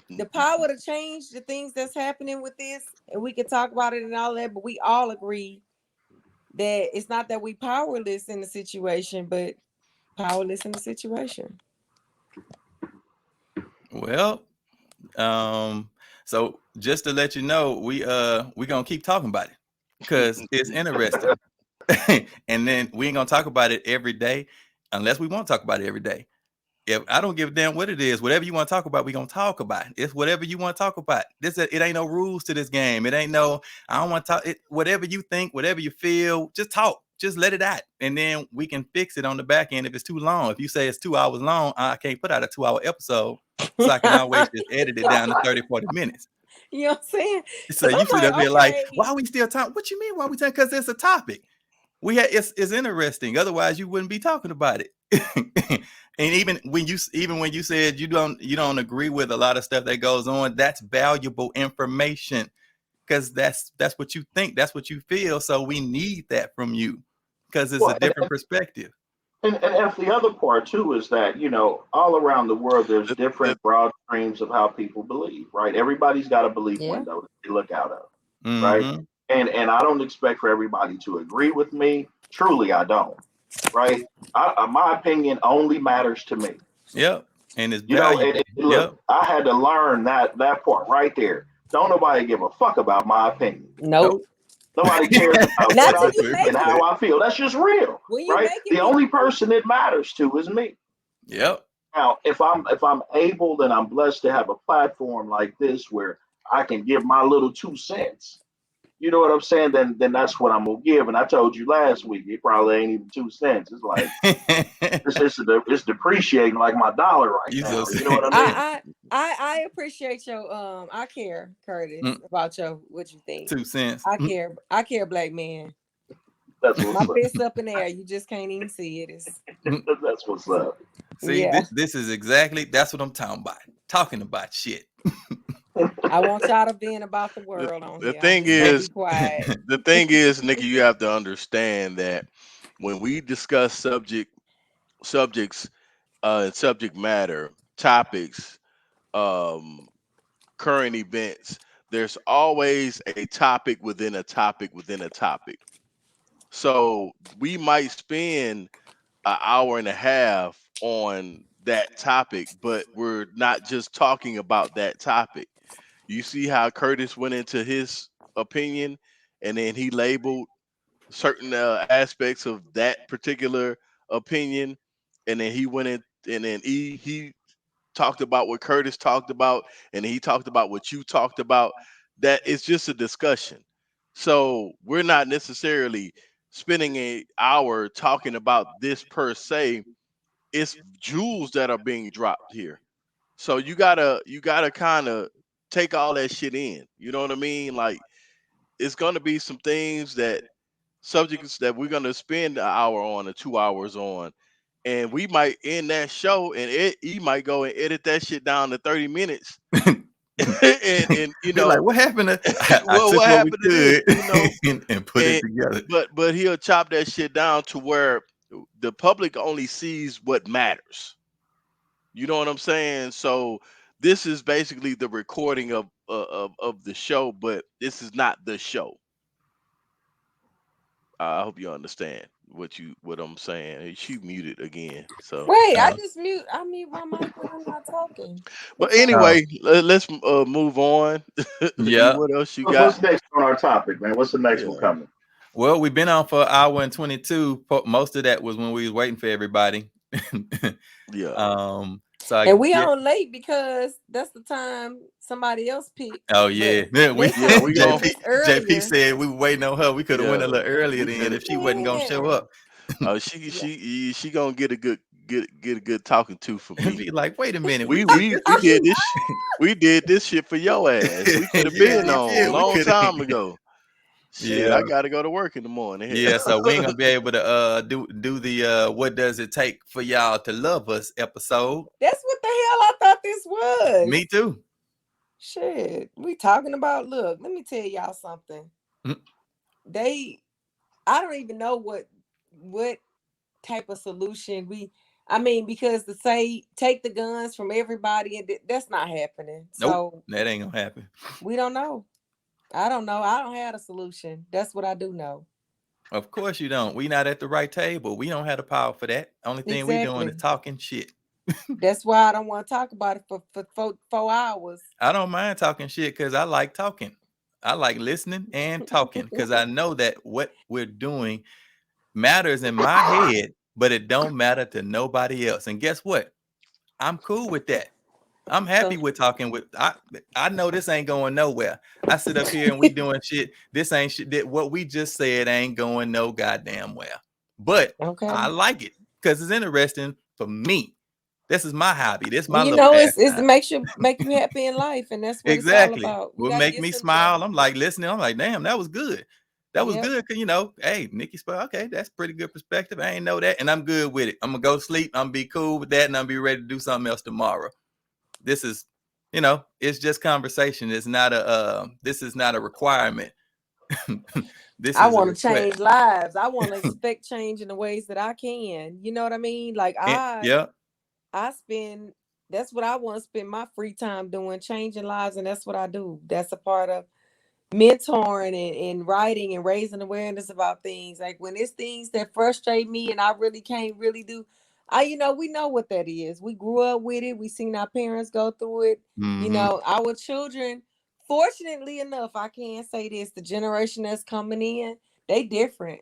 S3: the power to change the things that's happening with this, and we can talk about it and all that, but we all agree that it's not that we powerless in the situation, but powerless in the situation.
S1: Well, so just to let you know, we gonna keep talking about it because it's interesting. And then we ain't gonna talk about it every day unless we want to talk about it every day. If I don't give a damn what it is, whatever you want to talk about, we gonna talk about it. It's whatever you want to talk about. It ain't no rules to this game. It ain't no, I don't want to talk it, whatever you think, whatever you feel, just talk. Just let it out. And then we can fix it on the back end if it's too long. If you say it's 2 hours long, I can't put out a 2 hour episode. So I can always just edit it down to 30, 40 minutes.
S3: You know what I'm saying?
S1: So
S3: Because
S1: you
S3: I'm
S1: sit up
S3: like,
S1: here like,
S3: okay,
S1: why are we still talking? What you mean? Why are we talking? Because it's a topic. It's interesting. Otherwise, you wouldn't be talking about it. And even when you said you don't agree with a lot of stuff that goes on, that's valuable information because that's what you think, that's what you feel. So we need that from you because it's a
S4: Well,
S1: different perspective.
S4: and the other part too is that, all around the world there's
S2: The- the-
S4: different broad streams of how people believe, right? Everybody's got a belief
S3: yeah.
S4: window that they look out of, right?
S1: Mm-hmm.
S4: And I don't expect for everybody to agree with me. Truly, I don't, right? My opinion only matters to me.
S1: Yep. And it's
S4: And
S1: valuable.
S4: look,
S1: Yep.
S4: I had to learn that part right there. Don't nobody give a fuck about my opinion.
S3: Nope.
S1: Nope.
S4: Nobody cares about
S3: Not
S4: what
S3: till
S4: I
S3: you
S4: think
S3: make
S4: and how
S3: it.
S4: I feel. That's just real,
S3: When you
S4: right?
S3: make
S4: The
S3: it,
S4: only
S3: people.
S4: person it matters to is me.
S1: Yep.
S4: Now, if I'm able and I'm blessed to have a platform like this where I can give my little 2 cents, you know what I'm saying? Then that's what I'm gonna give. And I told you last week, it probably ain't even 2 cents. It's like it's depreciating like my dollar right
S1: You so
S4: now. You know what I mean?
S3: I appreciate your I care, Curtis,
S1: Mm,
S3: about what you think.
S1: 2 cents.
S3: I care, black man.
S4: That's
S3: My
S4: what's up.
S3: fist up in the air. You just can't even see it. It's
S4: That's what's up.
S1: See,
S3: yeah.
S1: this is exactly, that's what I'm talking about. Talking about shit.
S3: I want y'all to vent about the
S2: the,
S3: world on
S2: the
S3: here. I'm
S2: thing
S3: just gonna be
S2: is,
S3: quiet.
S2: the thing is, Nikki, you have to understand that when we discuss subjects, subject matter, topics, um, current events, there's always a topic within a topic within a topic. So we might spend an hour and a half on that topic, but we're not just talking about that topic. You see how Curtis went into his opinion and then he labeled certain aspects of that particular opinion, and then he went in and then he talked about what Curtis talked about, and he talked about what you talked about. That is just a discussion. So we're not necessarily spending an hour talking about this per se. It's jewels that are being dropped here. So you gotta kind of take all that shit in. You know what I mean? Like it's gonna be some things that subjects that we're gonna spend an hour on or 2 hours on, and we might end that show and he might go and edit that shit down to 30 minutes. and
S1: Be like, what happened to, I
S2: well,
S1: took
S2: what
S1: what we
S2: happened to this,
S1: could and put it
S2: and
S1: together.
S2: but he'll chop that shit down to where the public only sees what matters. You know what I'm saying? So this is basically the recording of the show, but this is not the show. I hope you understand what I'm saying. She muted again. So,
S3: Wait,
S1: Uh,
S3: I mute my mic when I'm not talking.
S2: but
S3: What's wrong?
S1: uh,
S2: anyway, let's move on. E,
S1: yeah.
S2: what else you
S4: What's
S2: got?
S4: next on our topic, man? What's the next one
S2: Yeah,
S4: coming?
S1: Well, we've been on for an hour and 22. Most of that was when we was waiting for everybody.
S2: yeah,
S1: So I
S3: And we
S1: get.
S3: on late because that's the time somebody else picked.
S1: Oh
S3: But
S1: yeah, yeah. We
S3: next
S2: yeah.
S3: time we
S2: We
S3: doing
S2: gonna
S1: JP
S3: this earlier.
S1: said we were waiting on her. We could have went a
S2: yeah.
S1: little earlier
S2: We
S1: then
S2: could.
S1: if she wasn't gonna show
S3: Yeah.
S1: up.
S2: She
S3: Yeah.
S2: she gonna get a get a good talking to from me.
S1: Be like, wait a minute, we
S2: We did this. We did this shit for your ass. We could have
S1: yeah,
S2: been
S1: we
S2: on
S1: did.
S2: a
S1: We
S2: long
S1: could have.
S2: time ago. Shit,
S1: Yeah,
S2: I gotta go to work in the morning.
S1: yeah. So we ain't gonna be able to do the what does it take for y'all to love us episode.
S3: That's what the hell I thought this was.
S1: Me too.
S3: Shit. We talking about, look, let me tell y'all something.
S1: Mhm.
S3: I don't even know what type of solution because to say take the guns from everybody and that's not happening.
S1: Nope,
S3: So
S1: that ain't gonna happen.
S3: we don't know. I don't know. I don't have a solution. That's what I do know.
S1: Of course you don't. We not at the right table. We don't have the power for that. Only thing we doing is
S3: Exactly.
S1: talking shit.
S3: That's why I don't want to talk about it for 4 hours.
S1: I don't mind talking shit because I like talking. I like listening and talking because I know that what we're doing matters in my head, but it don't matter to nobody else. And guess what? I'm cool with that. I'm happy
S3: So
S1: with talking with I know this ain't going nowhere. I sit up here and we doing shit. This ain't shit that what we just said ain't going no goddamn where. But I
S3: okay.
S1: like it because it's interesting for me. This is my hobby. This is my
S3: You
S1: little
S3: know, it's
S1: pastime.
S3: make you happy in life, and that's what it's all
S1: Exactly.
S3: about. We
S1: Will
S3: got to
S1: make
S3: get
S1: me
S3: some joy.
S1: smile. I'm like listening. I'm like, damn, that was good. That was
S3: Yep.
S1: good. Cause hey, Nikki spoke. Okay, that's pretty good perspective. I ain't know that. And I'm good with it. I'm gonna go sleep. I'm gonna be cool with that, and I'm be ready to do something else tomorrow. This is, it's just conversation. It's not this is not a requirement. This
S3: I
S1: is a
S3: want to
S1: request.
S3: change lives. I want to expect change in the ways that I can. You know what I mean? Like
S1: Yeah.
S3: I spend. That's what I want to spend my free time doing, changing lives, and that's what I do. That's a part of mentoring and writing and raising awareness about things. Like when it's things that frustrate me and I really can't really do, we know what that is. We grew up with it. We seen our parents go through it.
S1: Mm-hmm.
S3: Our children, fortunately enough, I can say this, the generation that's coming in, they different.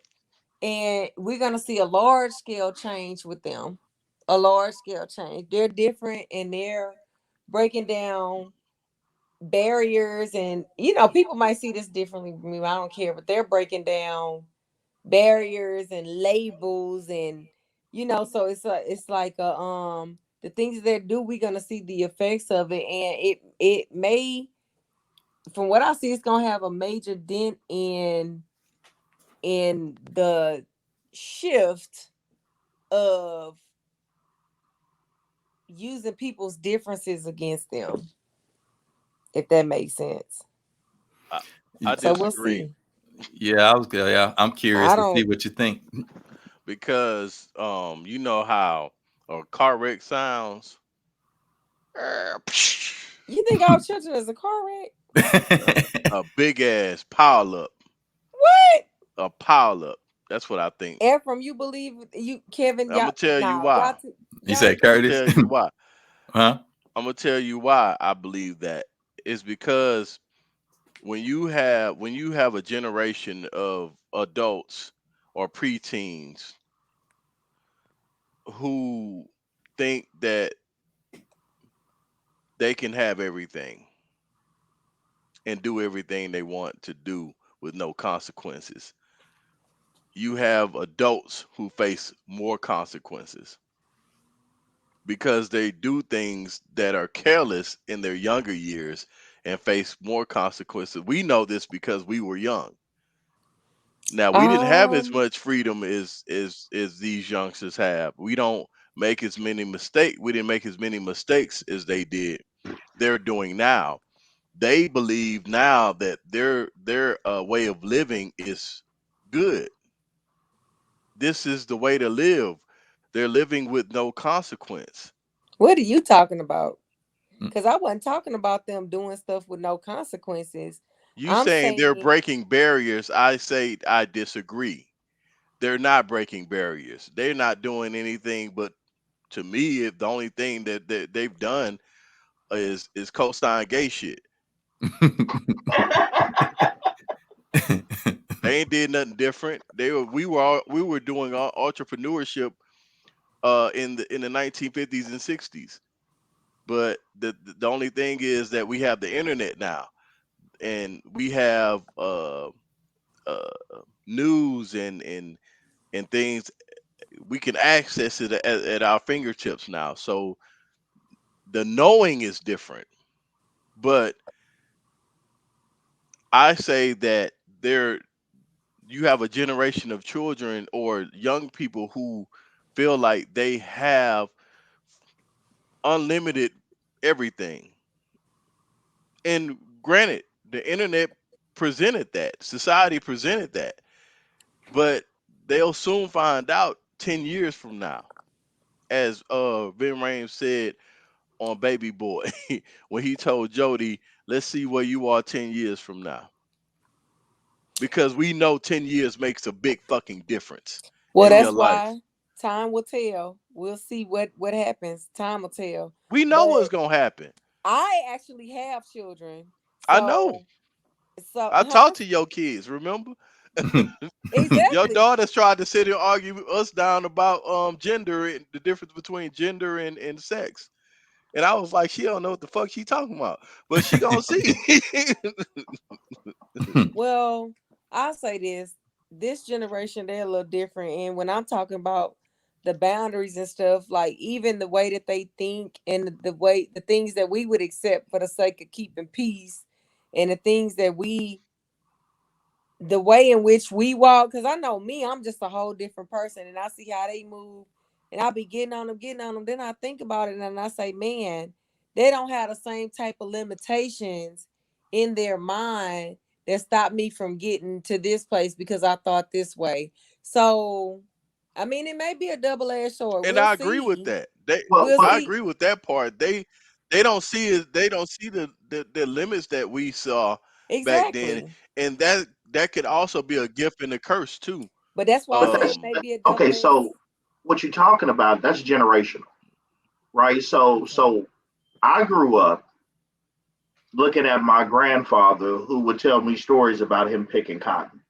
S3: And we're gonna see a large scale change with them. A large scale change. They're different and they're breaking down barriers, and people might see this differently from me. I don't care, but they're breaking down barriers and labels, and so it's like the things they do, we're gonna see the effects of it, and it may, from what I see, it's gonna have a major dent in the shift of using people's differences against them, if that makes sense.
S2: I
S3: So we'll
S2: disagree
S3: see.
S1: Yeah, I was good. Yeah, I'm curious
S3: I
S1: to see
S3: don't.
S1: what you think.
S2: because you know how a car wreck sounds.
S3: You think our children is a car wreck?
S2: A big ass pile up,
S3: What?
S2: a pile up. That's what I think.
S3: Ephraim, you believe you, Kevin?
S2: I'm gonna
S3: Y'all,
S2: tell you
S3: nah,
S2: why.
S1: You
S3: y'all
S1: say
S2: I'm gonna
S3: think.
S1: Curtis?
S2: tell you why.
S1: Huh?
S2: I'm gonna tell you why I believe that. It's because when you have a generation of adults or preteens who think that they can have everything and do everything they want to do with no consequences. You have adults who face more consequences because they do things that are careless in their younger years and face more consequences. We know this because we were young. Now we didn't have as
S3: Um,
S2: much freedom as these youngsters have. We don't make as many mistakes. We didn't make as many mistakes as they did. They're doing now. They believe now that their way of living is good. This is the way to live. They're living with no consequence.
S3: what are you talking about? Because I wasn't talking about them doing stuff with no consequences.
S2: You
S3: I'm
S2: saying they're
S3: saying
S2: breaking barriers. I say I disagree. They're not breaking barriers. They're not doing anything but, to me, if the only thing that they've done is co-sign gay shit. They ain't did nothing different. We were doing entrepreneurship in the 1950s and 60s. But the only thing is that we have the internet now, and we have news and things. We can access it at our fingertips now. So the knowing is different. But I say that you have a generation of children or young people who feel like they have unlimited everything. And granted, the internet presented that, society presented that, but they'll soon find out 10 years from now, as Vin Rames said on Baby Boy when he told Jody, let's see where you are 10 years from now. Because we know 10 years makes a big fucking difference
S3: well,
S2: in your
S3: that's
S2: life.
S3: why time will tell. We'll see what happens. Time will tell.
S2: We know what's
S3: But
S2: going to happen.
S3: I actually have children.
S2: I know.
S3: So
S2: I
S3: huh?
S2: talked to your kids, remember? Your
S3: Exactly.
S2: daughters tried to sit and argue us down about gender and the difference between gender and sex. And I was like, she don't know what the fuck she talking about. But she gonna see.
S3: Well, I'll say this generation, they're a little different. And when I'm talking about the boundaries and stuff, like even the way that they think and the things that we would accept for the sake of keeping peace, and the way in which we walk, because I know me, I'm just a whole different person, and I see how they move, and I'll be getting on them. Then I think about it and I say, man, they don't have the same type of limitations in their mind that stopped me from getting to this place because I thought this way. So, I mean, it may be a double-edged sword.
S2: And
S3: We'll
S2: I agree with
S3: see.
S2: that.
S4: Well,
S3: We'll
S2: I
S3: see.
S2: agree with that part. They don't see it. They don't see the limits that we saw back then,
S3: Exactly.
S2: and that could also be a gift and a curse too.
S3: But that's why I
S4: but
S3: say it
S4: that's
S3: may be a
S4: okay.
S3: double-edged.
S4: So what you're talking about, that's generational, right? So I grew up looking at my grandfather who would tell me stories about him picking cotton,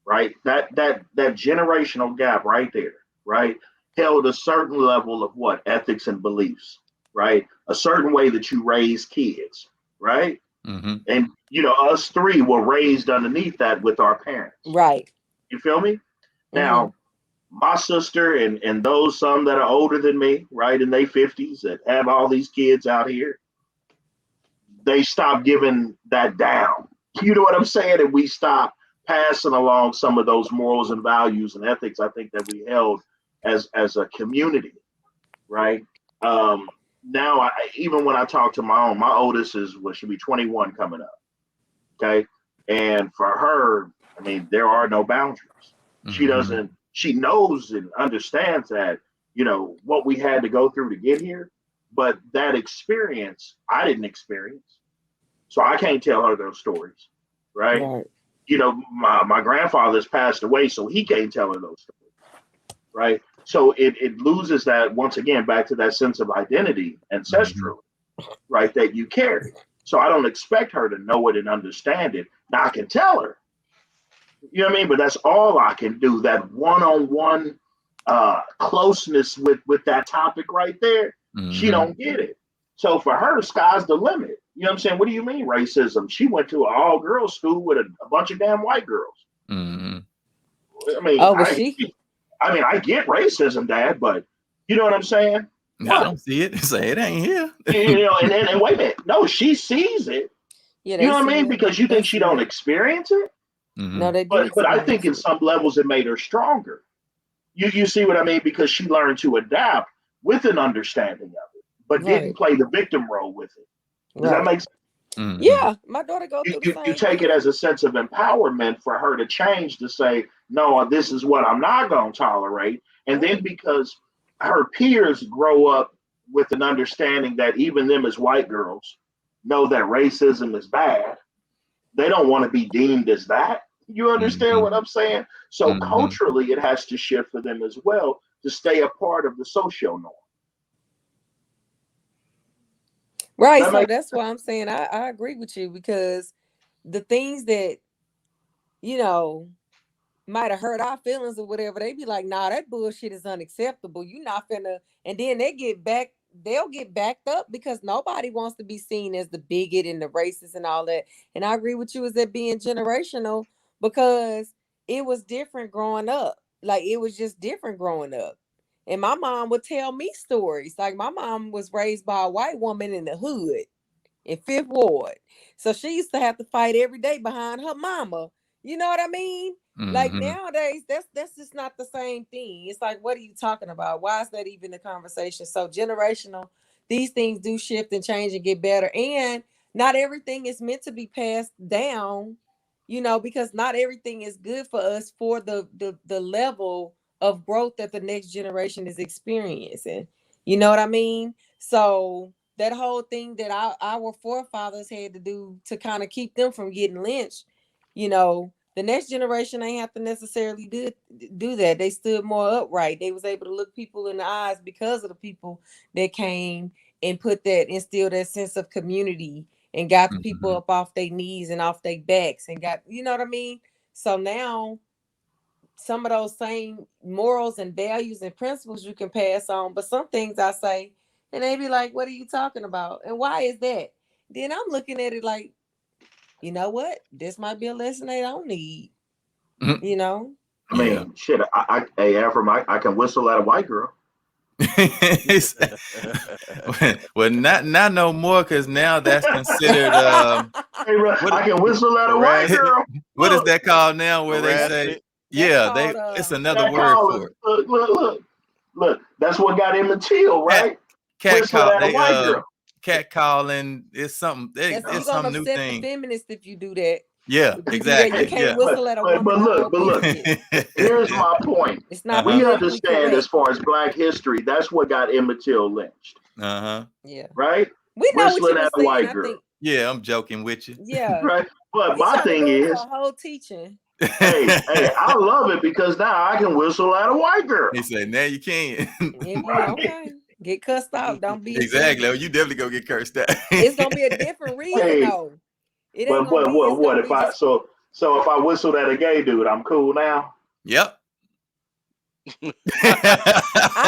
S4: right? That generational gap right there, right? Held a certain level of what ethics and beliefs, right? A certain way that you raise kids, right?
S1: Mm-hmm.
S4: And us three were raised underneath that with our parents.
S3: Right.
S4: You feel me?
S3: Mm-hmm.
S4: Now, my sister and those some that are older than me, right, in their 50s that have all these kids out here, they stop giving that down. You know what I'm saying? And we stop passing along some of those morals and values and ethics I think that we held as a community, right? Um, Now, even when I talk to my oldest should be 21 coming up, okay? And for her, I mean, there are no boundaries. She
S1: Mm-hmm.
S4: doesn't, she knows and understands that, what we had to go through to get here. But that experience, I didn't experience. So I can't tell her those stories, right?
S3: Right.
S4: My grandfather's passed away, so he can't tell her those stories, right? So it loses that, once again, back to that sense of identity,
S1: Mm-hmm.
S4: ancestral, right, that you carry. So I don't expect her to know it and understand it. Now I can tell her, you know what I mean? But that's all I can do. That one-on-one closeness with that topic right there, she
S1: Mm-hmm.
S4: don't get it. So for her, sky's the limit. You know what I'm saying? What do you mean racism? She went to an all-girls school with a bunch of damn white girls.
S1: Mm-hmm.
S4: I mean,
S3: Oh, but
S4: I get racism, Dad, but you know what I'm saying?
S1: I don't see it. Say it ain't here.
S4: And wait a minute. No, she sees it.
S3: yeah,
S4: You
S3: they
S4: know what I
S3: see
S4: mean?
S3: it.
S4: Because you
S3: They
S4: think she
S3: see
S4: don't
S3: it.
S4: experience it.
S1: Mm-hmm.
S3: No, they do
S4: But I think
S3: experience
S4: in
S3: it.
S4: some levels it made her stronger. You see what I mean? Because she learned to adapt with an understanding of it, but didn't
S3: Right.
S4: play the victim role with it. Does that
S3: Right.
S4: make sense?
S1: Mm-hmm.
S3: Yeah, my daughter go through the
S4: You
S3: same
S4: take it
S3: thing.
S4: as a sense of empowerment for her to change, to say, no, this is what I'm not going to tolerate. And then
S3: Right.
S4: because her peers grow up with an understanding that even them as white girls know that racism is bad. They don't want to be deemed as that. You understand what I'm saying? So culturally, it has to shift for them as well to stay a part of the social norm.
S3: Right. So that's why I'm saying I agree with you, because the things that, you know, might have hurt our feelings or whatever, they be like, nah, that bullshit is unacceptable. You not finna, and then they'll get backed up because nobody wants to be seen as the bigot and the racist and all that. And I agree with you, is that being generational, because it was different growing up. Like, it was just different growing up. And my mom would tell me stories. Like, my mom was raised by a white woman in the hood in Fifth Ward. So she used to have to fight every day behind her mama. You know what I mean? Like, nowadays, that's just not the same thing. It's like, what are you talking about? Why is that even a conversation? So generational, these things do shift and change and get better. And not everything is meant to be passed down, you know, because not everything is good for us for the level of growth that the next generation is experiencing. You know what I mean? So that whole thing that our forefathers had to do to kind of keep them from getting lynched, you know, the next generation ain't have to necessarily do that. They stood more upright. They was able to look people in the eyes because of the people that came and instilled that sense of community and got the people up off their knees and off their backs and got, you know what I mean? So now some of those same morals and values and principles you can pass on, but some things I say, and they be like, what are you talking about? And why is that? Then I'm looking at it like, you know what? This might be a lesson they don't need. You know?
S4: I mean, shit, hey, Ephraim, I can whistle at a white girl.
S1: Well, not no more, because now that's considered
S4: hey, bro, I can whistle at a white girl.
S1: What is that called now, where they say, it's another word for it.
S4: Look, that's what got Emmett Till, right?
S1: Cat calling is something. It's some new thing.
S3: The feminists if you do that.
S1: Yeah, exactly.
S3: You can't whistle at a woman.
S4: But look, here's my point.
S3: It's not.
S4: We understand as far as Black history, that's what got Emmett Till lynched.
S3: Yeah.
S4: Right?
S3: We know
S4: whistling at a white girl.
S1: Yeah, I'm joking with you.
S3: Yeah.
S4: Right. But my thing is,
S3: a whole teaching.
S4: hey, I love it because now I can whistle at a white girl.
S1: He said, now you can.
S3: Okay. Get cussed out. Don't be
S1: exactly. You definitely gonna get cursed out.
S3: It's gonna be a different reason though. It ain't
S4: what if I so if I whistled at a gay dude, I'm cool now?
S1: Yep.
S3: I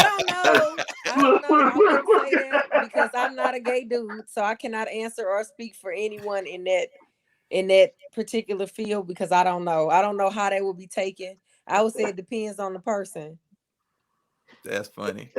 S3: don't know. I wouldn't say that because I'm not a gay dude, so I cannot answer or speak for anyone in that particular field because I don't know. I don't know how they will be taken. I would say it depends on the person.
S1: That's funny.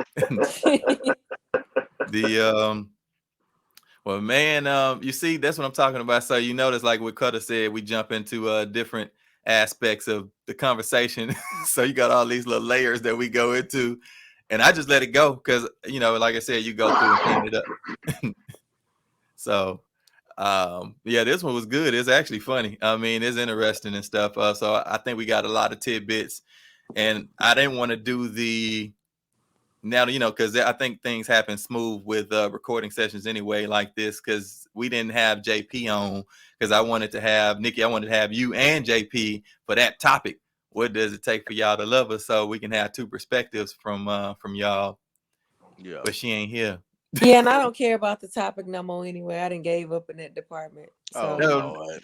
S1: Well, man, you see, that's what I'm talking about. So you notice, like what Cutter said, we jump into different aspects of the conversation. So you got all these little layers that we go into, and I just let it go because, you know, like I said, you go through and clean it up. So, yeah, this one was good. It's actually funny. I mean, it's interesting and stuff. So I think we got a lot of tidbits, and I didn't want to do now, you know, because I think things happen smooth with recording sessions anyway, like this, because we didn't have JP on, because I wanted to have Nikki, I wanted to have you and JP for that topic. What does it take for y'all to love us? So we can have two perspectives from y'all. Yeah. But she ain't here.
S3: Yeah, and I don't care about the topic no more anyway. I done gave up in that department. So.
S2: Oh, Lord.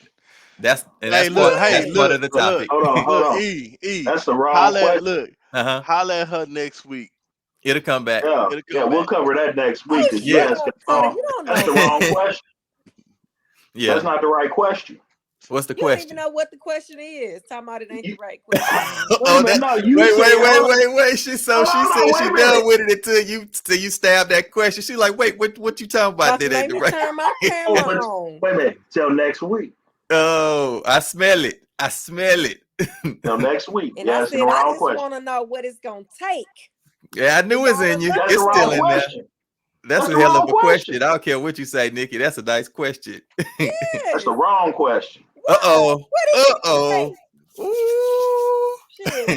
S1: That's part of the topic.
S4: Hold on.
S2: E.
S4: That's the wrong question.
S2: Look, holla at her next week.
S1: It'll come back.
S4: Yeah, we'll cover that next week.
S3: You don't know.
S4: That's the wrong question.
S1: Yeah,
S4: that's not the right question.
S1: What's the question?
S3: You don't even know what the question is. Talking about it ain't the right question.
S1: Wait. She said she done with it until you stab that question. She like, wait, what you talking about? That ain't the right.
S3: Turn my camera on.
S4: Wait a minute. Till next week.
S1: Oh, I smell it.
S4: Till next week.
S3: And I said, I just want to know what it's gonna take.
S1: Yeah, I knew it's in you. It's still in there. That's a hell of a question. I don't care what you say, Nikki. That's a nice question.
S4: That's the wrong question.
S1: Uh-oh.
S3: Ooh. Shit,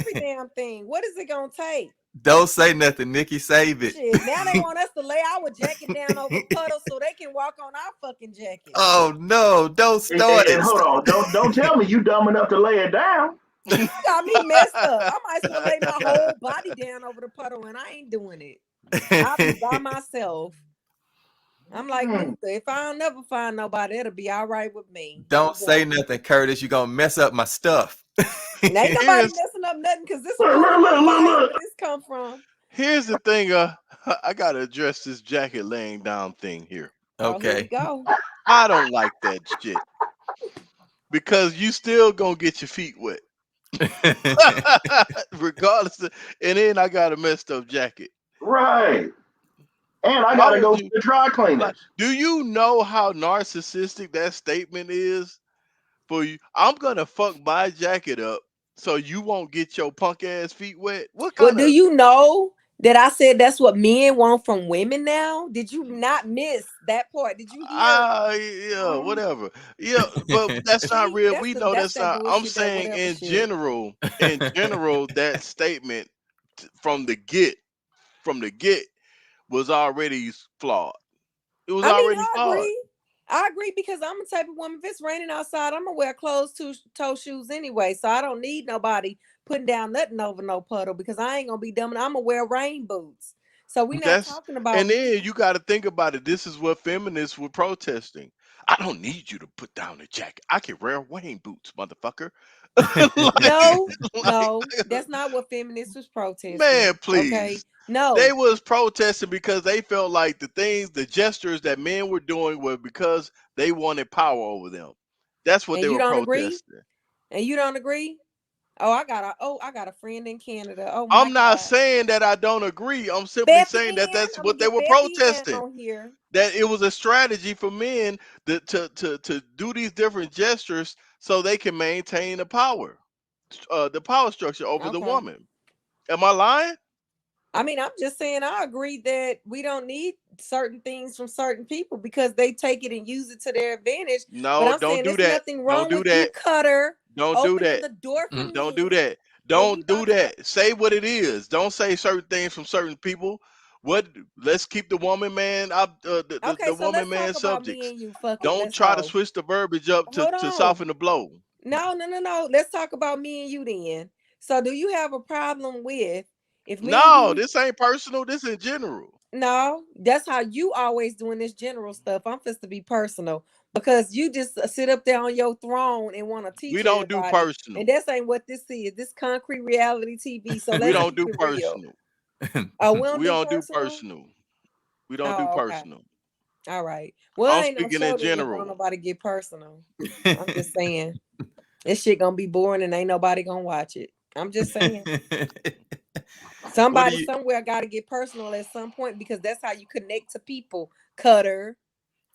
S3: we do damn thing. What is it gonna take?
S1: Don't say nothing, Nikki. Save it.
S3: Shit, now they want us to lay our jacket down over puddles so they can walk on our fucking jacket.
S1: Oh no! Don't start
S4: And
S1: it.
S4: hold on, don't tell me you dumb enough to lay it down.
S3: You got me messed up. I might as well lay my whole body down over the puddle, and I ain't doing it. I'll be by myself. I'm like Luther. If I don't never find nobody, it'll be all right with me.
S1: Don't say nothing, Curtis. You're gonna mess up my stuff.
S3: Ain't nobody messing up nothing because this is where this come from.
S2: Here's the thing. I gotta address this jacket laying down thing here.
S1: Okay.
S3: Here we go.
S2: I don't like that shit because you still gonna get your feet wet, regardless. And then I got a messed up jacket.
S4: Right. And I gotta go to the dry cleaners.
S2: Like, do you know how narcissistic that statement is? For you, I'm gonna fuck my jacket up so you won't get your punk ass feet wet. What kind
S3: do you know that I said that's what men want from women now? Did you not miss that part? Did you hear?
S2: Yeah, whatever. Yeah, but that's not real. We know that's not. I'm saying in general, that statement from the get was already flawed. It was already flawed.
S3: I agree because I'm the type of woman, if it's raining outside, I'm gonna wear closed toe shoes anyway. So I don't need nobody putting down nothing over no puddle because I ain't gonna be dumb and I'm gonna wear rain boots. So we're not talking about.
S2: And then you got to think about it. This is what feminists were protesting. I don't need you to put down a jacket. I can wear rain boots, motherfucker.
S3: No, that's not what feminists was protesting.
S2: Man, please.
S3: Okay? No.
S2: They was protesting because they felt like the gestures that men were doing were because they wanted power over them. That's what they were protesting.
S3: And you don't agree? I got a friend in Canada. Oh my
S2: I'm not saying that I don't agree. I'm simply saying that that's what they were protesting. That it was a strategy for men to do these different gestures so they can maintain the power structure over the woman. Am I lying?
S3: I mean, I'm just saying I agree that we don't need certain things from certain people because they take it and use it to their advantage.
S2: No, don't do that.
S3: Nothing wrong with you, Cutter.
S2: Don't do that.
S3: The door for
S2: don't do that. Don't do that. Say what it is. Don't say certain things from certain people. Let's keep the woman man the woman man subjects. Don't try to switch the verbiage up to soften the blow.
S3: No. Let's talk about me and you then. So do you have a problem with
S2: this ain't personal. This in general.
S3: No, that's how you always doing this general stuff. I'm supposed to be personal because you just sit up there on your throne and want to teach.
S2: We don't do personal,
S3: and this ain't what this is. This concrete reality TV. So
S2: we don't do personal.
S3: We don't do
S2: personal. We don't do personal.
S3: All right. Well,
S2: I'm speaking in general.
S3: Don't nobody get personal. I'm just saying, this shit gonna be boring and ain't nobody gonna watch it. I'm just saying. Somebody somewhere got to get personal at some point because that's how you connect to people. Cutter.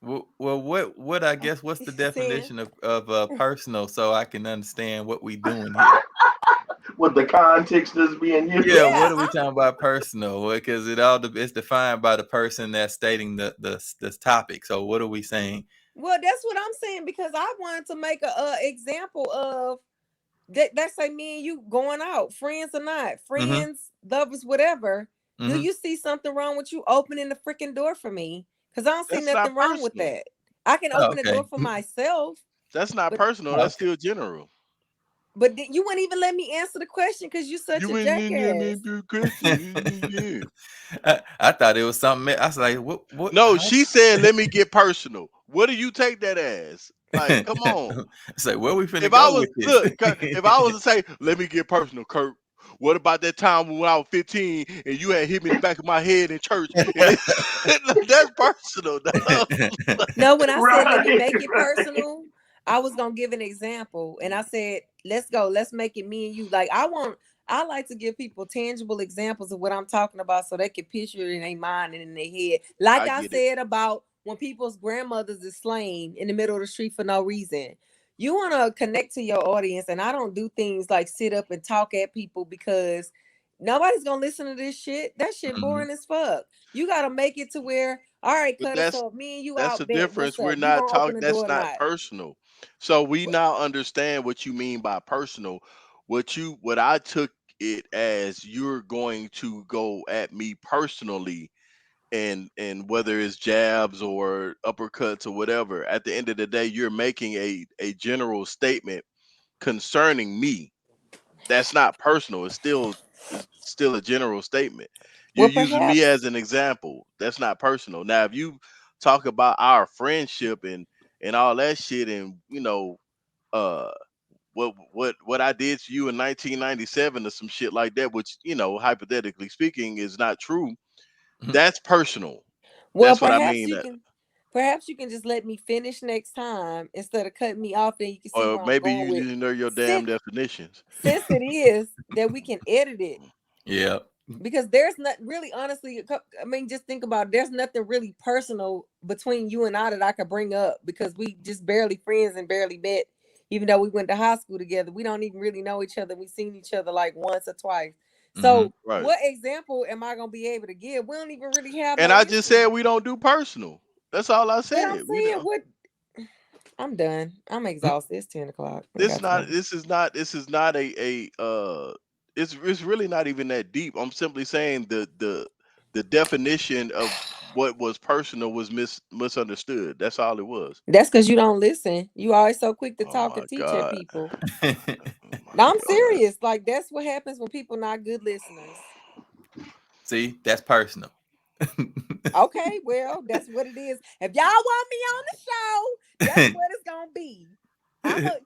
S1: Well, what I guess what's the definition of personal so I can understand what we doing here?
S4: What the context is being used.
S1: Yeah, what are we talking about personal? Because it's defined by the person that's stating this topic. So what are we saying?
S3: Well, that's what I'm saying because I wanted to make a example of let's say me and you going out, friends or not, friends, lovers, whatever. Mm-hmm. Do you see something wrong with you opening the freaking door for me? Because I don't see nothing wrong with that. I can open the door for myself.
S2: That's not personal. That's still general.
S3: But you wouldn't even let me answer the question because you're such a jackass.
S1: I thought it was something. I was like, what?
S2: No, she said, let me get personal. What do you take that as? Like, come on.
S1: It's like, where we finna go with this?
S2: Look, if I was to say, let me get personal, Kurt, what about that time when I was 15 and you had hit me in the back of my head in church? That's personal.
S3: No, when I said let me make it personal, I was gonna give an example, and I said, let's go, let's make it me and you. Like I like to give people tangible examples of what I'm talking about so they can picture it in their mind and in their head. Like I said about when people's grandmothers is slain in the middle of the street for no reason. You want to connect to your audience, and I don't do things like sit up and talk at people because nobody's gonna listen to this shit. That shit boring as fuck. You gotta make it to where, all right, Cutter, so me and you
S2: that's
S3: out
S2: the difference. We're not talking. That's not personal. So we now understand what you mean by personal. What I took it as you're going to go at me personally, and whether it's jabs or uppercuts or whatever. At the end of the day, you're making a general statement concerning me. That's not personal. It's still a general statement. You're
S3: Well,
S2: using me
S3: perhaps.
S2: as an example. That's not personal. Now, if you talk about our friendship and all that shit, and uh, what I did to you in 1997 or some shit like that, which hypothetically speaking is not true. That's personal.
S3: Well,
S2: That's what I
S3: perhaps
S2: mean.
S3: you can. Perhaps you can just let me finish next time instead of cutting me off. Then you can see
S2: Or
S3: where I'm
S2: maybe
S3: going
S2: you
S3: with.
S2: didn't know your damn
S3: Since
S2: definitions.
S3: since it is that we can edit it.
S1: Yeah.
S3: Because there's not really, honestly, I mean, just think about it. There's nothing really personal between you and I that I could bring up, because we just barely friends and barely met, even though we went to high school together. We don't even really know each other. We've seen each other like once or twice. So
S2: Right.
S3: what example am I going to be able to give? We don't even really have
S2: And
S3: no
S2: I just said
S3: history.
S2: we don't do personal. That's all I
S3: But I'm
S2: said. We
S3: saying,
S2: don't.
S3: what? I'm done. I'm exhausted. It's 10 o'clock. I got time.
S2: This is not it's really not even that deep. I'm simply saying the definition of what was personal was misunderstood. That's all it was.
S3: That's because you don't listen. You always so quick to
S2: Oh
S3: talk
S2: my
S3: and teach at
S2: God.
S3: people.
S2: Oh my
S3: No, I'm
S2: God.
S3: serious. Like, that's what happens when people not good listeners.
S1: See, that's personal.
S3: Okay, well, that's what it is. If y'all want me on the show, that's what it's gonna be.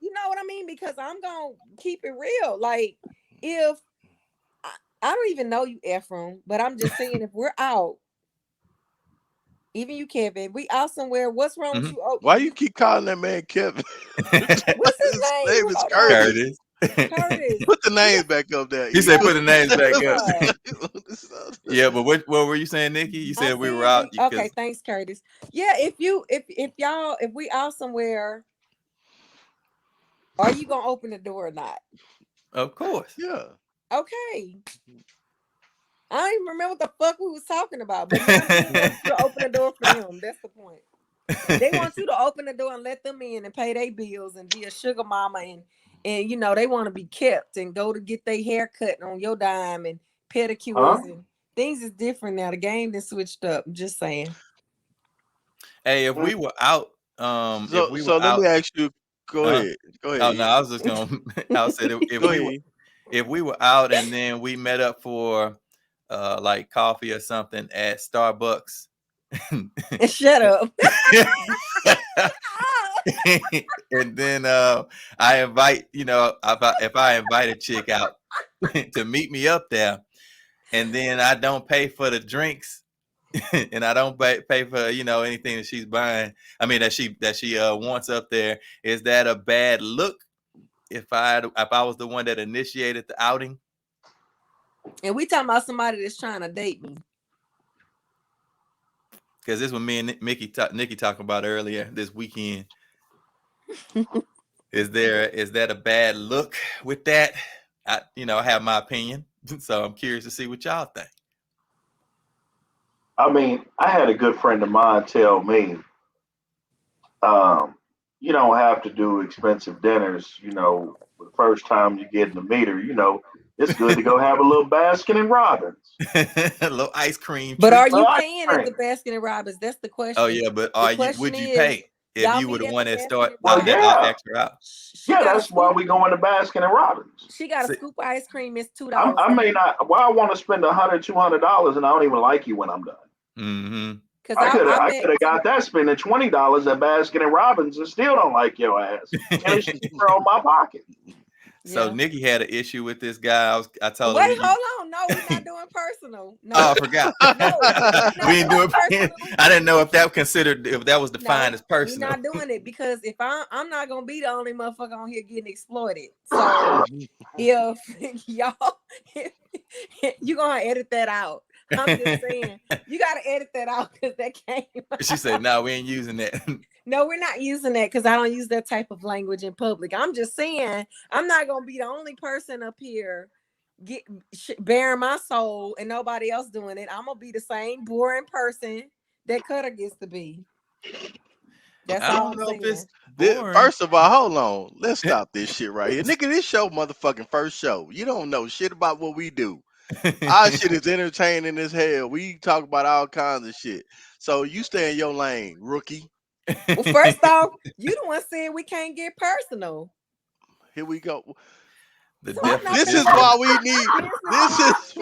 S3: You know what I mean? Because I'm gonna keep it real. Like, if I don't even know you, Ephraim, but I'm just saying, if we're out, even you, Kevin, we out somewhere. What's wrong with you? Oh,
S2: Why you keep calling that man Kevin?
S3: what's his
S2: His
S3: name?
S2: name is
S3: Hold on.
S2: Curtis.
S3: Curtis.
S2: Put the names back up there.
S1: He said, "Put the names back up."
S3: Yeah.
S1: Yeah, but what were you saying, Nikki? You
S3: I'm
S1: said we were
S3: saying,
S1: out
S3: okay,
S1: because
S3: thanks, Curtis. Yeah, if we out somewhere, are you gonna open the door or not?
S1: of course.
S2: Yeah.
S3: Okay. I don't even remember what the fuck we was talking about, but now he wants you to open the door for them. That's the point. They want you to open the door and let them in and pay their bills and be a sugar mama, and they want to be kept and go to get their hair cut on your dime and pedicures and things is different now. The game has switched up. I'm just saying.
S1: Hey, if we were out, if we were
S2: So let
S1: out,
S2: me ask you. Go ahead. Go
S1: oh no,
S2: ahead.
S1: I was just gonna. I said
S2: Go ahead.
S1: if we were out and then we met up for like coffee or something at Starbucks.
S3: Shut up.
S1: And then I invite, if I invite a chick out to meet me up there, and then I don't pay for the drinks, and I don't pay for anything that she's buying. I mean that she wants up there. Is that a bad look if I was the one that initiated the outing?
S3: And we talking about somebody that's trying to date me.
S1: Because this was me and Nikki talking about earlier this weekend. Is that a bad look with that? I have my opinion, so I'm curious to see what y'all think.
S4: I mean, I had a good friend of mine tell me, you don't have to do expensive dinners, the first time you get in the meter, it's good to go have a little Baskin and Robbins.
S1: A little ice cream
S3: But
S1: treat.
S3: are you
S4: Ice
S3: paying at the
S4: cream.
S3: Baskin and Robbins? That's the question.
S1: Oh yeah, but
S3: The question
S1: would you
S3: is,
S1: pay if
S3: y'all
S1: you were
S3: meet
S1: the
S3: at
S1: one
S3: the
S1: that
S3: Baskin and
S4: Well,
S3: Robbins.
S4: yeah.
S1: extra out?
S3: She
S4: Yeah,
S3: got
S4: that's why we going to Baskin and Robbins.
S3: She got a
S1: See-
S3: scoop of ice cream. It's $2.
S4: I may not, why I want to spend $100, $200 and I don't even like you when I'm done.
S1: Mm-hmm.
S3: Because
S4: I could
S3: I
S4: have got that spending $20 at Baskin and Robbins and still don't like your ass. And it's cheaper on my pocket.
S1: So
S3: Yeah.
S1: Nikki had an issue with this guy. I told
S3: Wait,
S1: her.
S3: hold on. No, we're not doing personal. No,
S1: Oh, I forgot.
S3: no, we're
S1: We ain't
S3: not
S1: doing.
S3: doing personal.
S1: I didn't know if that was defined
S3: No,
S1: as
S3: we're
S1: personal.
S3: not doing it, because if I'm not gonna be the only motherfucker on here getting exploited. So if y'all, you gonna edit that out. I'm just saying, you gotta edit that out because that came out.
S1: She said, "No, we ain't using that."
S3: No, we're not using that because I don't use that type of language in public. I'm just saying, I'm not gonna be the only person up here bearing my soul and nobody else doing it. I'm gonna be the same boring person that Cutter gets to be. That's
S2: I
S3: all
S2: don't
S3: I'm
S2: know if it's
S3: saying.
S1: Boring.
S2: first of all, hold on. Let's stop this shit right here. Nigga, this show motherfucking first show. You don't know shit about what we do. Our shit is entertaining as hell. We talk about all kinds of shit. So you stay in your lane, rookie.
S3: Well, first off, you the one said we can't get personal.
S2: Here we go.
S1: The
S3: So I'm not
S2: This
S3: finna
S2: is
S3: talk
S2: why we need.
S3: business.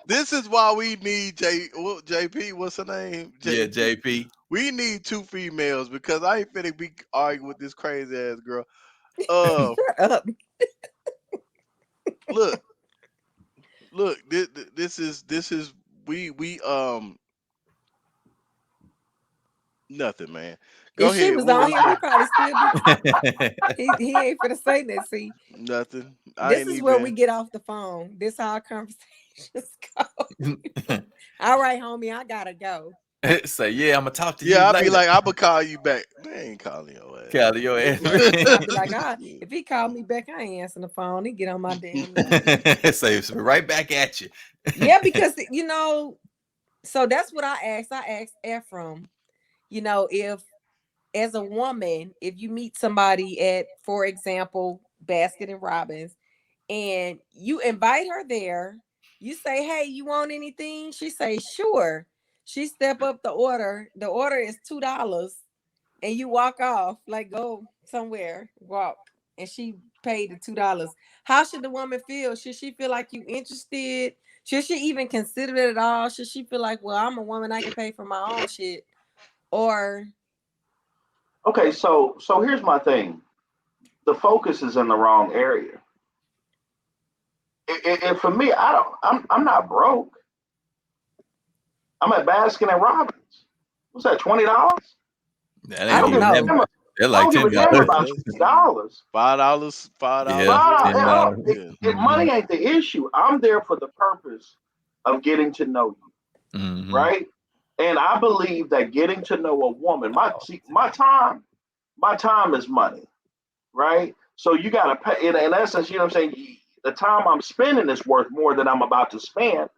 S2: This is why we need JP. What's her name?
S1: yeah, JP.
S2: We need 2 females because I ain't finna be arguing with this crazy ass girl.
S3: Shut up.
S2: Look. This is we nothing, man. Go
S3: If she
S2: ahead.
S3: was
S2: What
S3: on
S2: was
S3: here, we probably still be he ain't finna say that. See,
S2: nothing? I
S3: this
S2: ain't
S3: is where we
S2: even.
S3: get off the phone. This how our conversations go. All right, homie, I gotta go.
S1: Say, yeah, I'm gonna talk to you
S2: Yeah, I'll be
S1: later.
S2: like, I'ma call you back. Man, I ain't calling your ass.
S1: Call your ass.
S3: I'll be like, if he called me back, I ain't answering the phone. He get on my damn nerves.
S1: Say right back at you.
S3: Yeah, because so that's what I asked. I asked Ephraim, if as a woman, if you meet somebody at, for example, Baskin and Robbins, and you invite her there, you say, hey, you want anything? She say, sure. She step up the order. The order is $2. And you walk off, like go somewhere, walk. And she paid the $2. How should the woman feel? Should she feel like you interested? Should she even consider it at all? Should she feel like, well, I'm a woman, I can pay for my own shit? Or
S4: Okay, so here's my thing. The focus is in the wrong area. And for me, I'm not broke. I'm at Baskin and Robbins. What's that? $20?
S1: That
S3: I
S1: ain't
S3: don't
S1: even that
S3: know.
S1: much. They're
S4: I
S1: like
S4: don't give a
S1: $10.
S4: damn about $20.
S2: $5.
S1: Yeah, $10.
S4: Money ain't the issue. I'm there for the purpose of getting to know you, right? And I believe that getting to know a woman, my time is money, right? So you got to pay. In essence, you know what I'm saying? The time I'm spending is worth more than I'm about to spend.